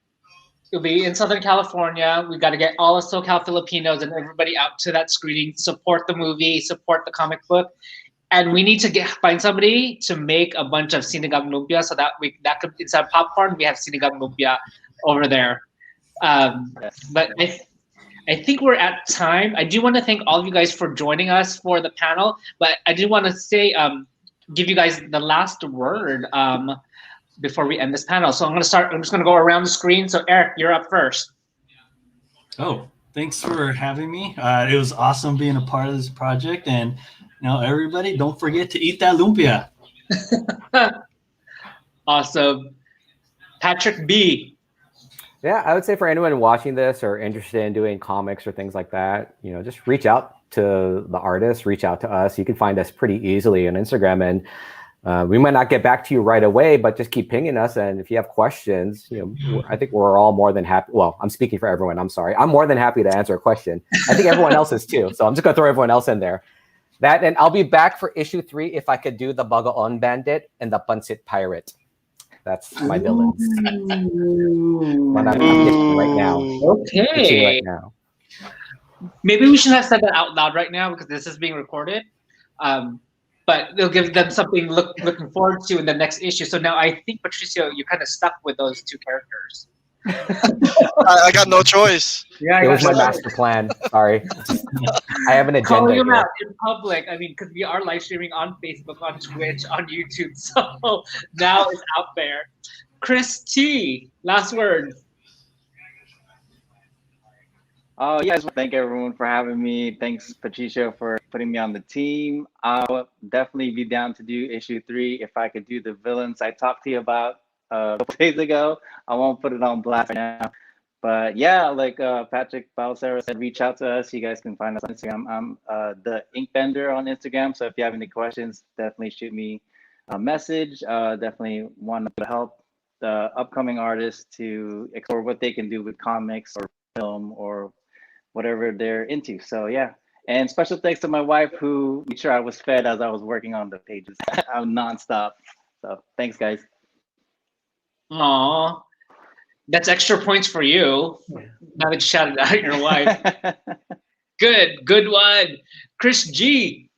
it'll be in Southern California. We've got to get all of SoCal Filipinos and everybody out to that screening, support the movie, support the comic book. And we need to find somebody to make a bunch of sinigang lumpia so that could, instead of popcorn, we have sinigang lumpia over there. But I think we're at time. I do want to thank all of you guys for joining us for the panel, but I do want to say, give you guys the last word before we end this panel. So I'm just going to go around the screen. So Eric, you're up first. Oh, thanks for having me. It was awesome being a part of this project, and everybody, don't forget to eat that lumpia. Awesome. Patrick B. Yeah, I would say for anyone watching this or interested in doing comics or things like that, just reach out to the artist, reach out to us. You can find us pretty easily on Instagram, and we might not get back to you right away, but just keep pinging us. And if you have questions, I think we're all more than happy. Well, I'm speaking for everyone. I'm sorry. I'm more than happy to answer a question. I think everyone else is too. So I'm just going to throw everyone else in there. That, and I'll be back for issue 3 if I could do the Bagaon Bandit and the Pancit Pirate. That's my villains. But I'm pitching right now. Okay. Pitching right now. maybe we shouldn't have said that out loud right now because this is being recorded. But they'll give them something looking forward to in the next issue. So now I think, Patricio, you kind of stuck with those two characters. I got no choice. Yeah, It was my master plan. Sorry. I have an agenda. Calling them here. out in public. I mean, because we are live streaming on Facebook, on Twitch, on YouTube. So now it's out there. Chris T, last word. Oh, yeah, I just want to thank everyone for having me. Thanks, Patricio, for putting me on the team. I'll definitely be down to do issue 3 if I could do the villains I talked to you about a couple days ago. I won't put it on blast right now. But yeah, like Patrick Balsera said, reach out to us. You guys can find us on Instagram. I'm the Inkbender on Instagram. So if you have any questions, definitely shoot me a message. Definitely want to help the upcoming artists to explore what they can do with comics or film or whatever they're into. So yeah, and special thanks to my wife who made sure I was fed as I was working on the pages. I'm nonstop. So thanks, guys. Aw, that's extra points for you. Now that you shouted out your wife. Good one. Chris G.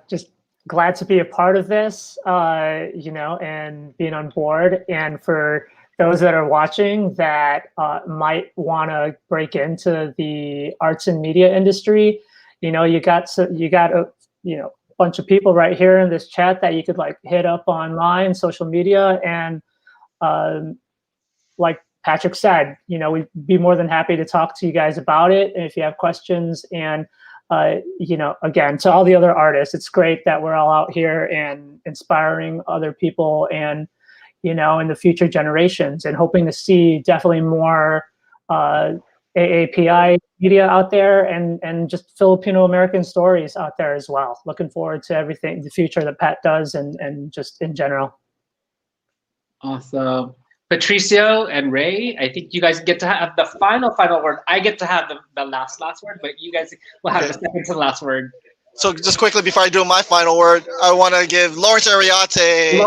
Just glad to be a part of this, and being on board. And for those that are watching that might want to break into the arts and media industry, you got a bunch of people right here in this chat that you could like hit up online, social media, and like Patrick said, we'd be more than happy to talk to you guys about it. And if you have questions, and again, to all the other artists, it's great that we're all out here and inspiring other people and in the future generations, and hoping to see definitely more AAPI media out there and just Filipino American stories out there as well. Looking forward to everything, the future that Pat does and just in general. Awesome. Patricio and Ray, I think you guys get to have the final word. I get to have the last word, but you guys will have the second to last word. So just quickly before I do my final word, I want to give Lawrence Ariate,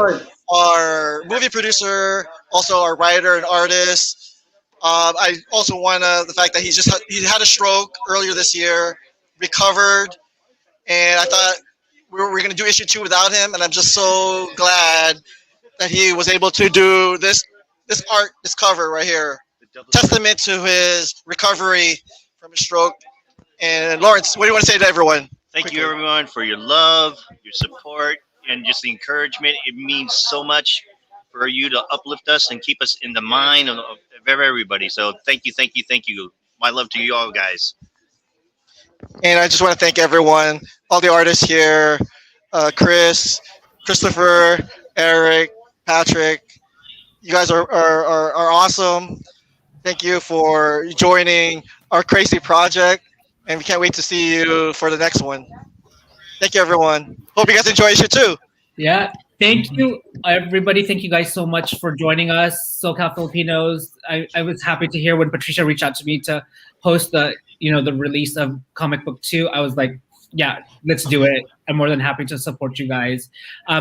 our movie producer, also our writer and artist. I also want the fact that he had a stroke earlier this year, recovered, and I thought we were going to do issue 2 without him, and I'm just so glad that he was able to do this cover right here, testament to his recovery from a stroke. And Lawrence, what do you want to say to everyone? Thank you, everyone, for your love, your support, and just the encouragement. It means so much for you to uplift us and keep us in the mind of everybody. So thank you, thank you, thank you. My love to you all, guys. And I just want to thank everyone, all the artists here, Chris, Christopher, Eric, Patrick. You guys are awesome. Thank you for joining our crazy project, and we can't wait to see you for the next one. Thank you, everyone. Hope you guys enjoy issue 2. Yeah, thank you, everybody. Thank you guys so much for joining us, SoCal Filipinos. I was happy to hear when Patricia reached out to me to host the release of Comic Book 2. I was like, yeah, let's do it. I'm more than happy to support you guys.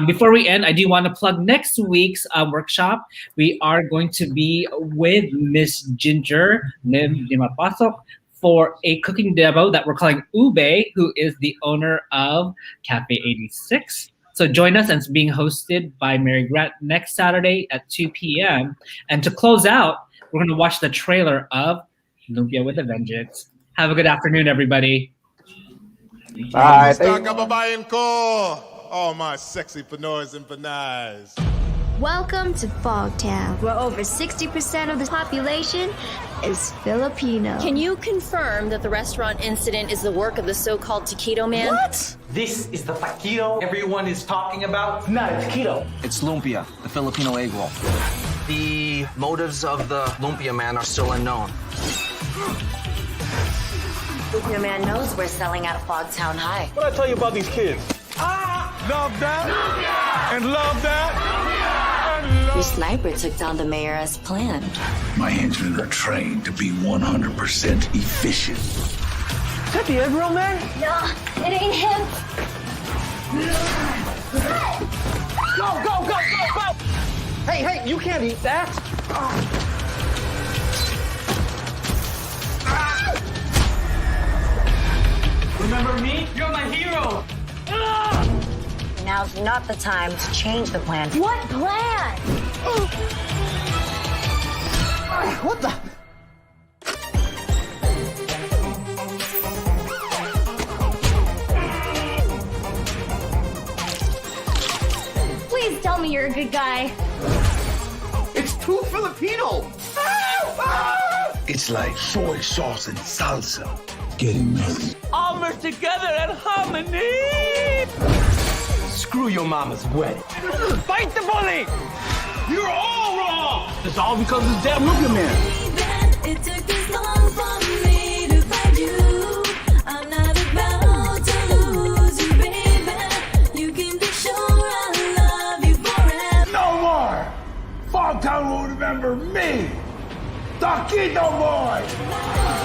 Before we end, I do want to plug next week's workshop. We are going to be with Miss Ginger Lim Dimapasok for a cooking demo that we're calling Ube, who is the owner of Cafe 86. So join us, and it's being hosted by Mary Grant next Saturday at 2 p.m. And to close out, we're going to watch the trailer of Lumpia with a Vengeance. Have a good afternoon, everybody. Bye. All my sexy Pinoys and Pinayas. Welcome to Fogtown, where over 60% of the population is Filipino. Can you confirm that the restaurant incident is the work of the so-called Taquito Man? What? This is the taquito everyone is talking about? It's not a taquito. It's lumpia, the Filipino egg roll. The motives of the Lumpia Man are still unknown. Lumpia Man knows we're selling out of Fogtown High. What I tell you about these kids? Love that. Lumpia! And love that. Lumpia! Your sniper took down the mayor as planned. My henchmen are trained to be 100% efficient. Is that the egg roll man? No, it ain't him. Go, go, go, go, go! Hey, you can't eat that. Remember me? You're my hero. Now's not the time to change the plan. What plan? What the? Please tell me you're a good guy. It's too Filipino. It's like soy sauce and salsa getting married. All together in harmony. Screw your mama's wedding. Fight the bully. You're all wrong. It's all because of this damn Lumpia man. It took this long for me to find you. I'm not about to lose you, baby. You can be sure I love you forever. No more. Fogtown will remember me, Taquito Boy.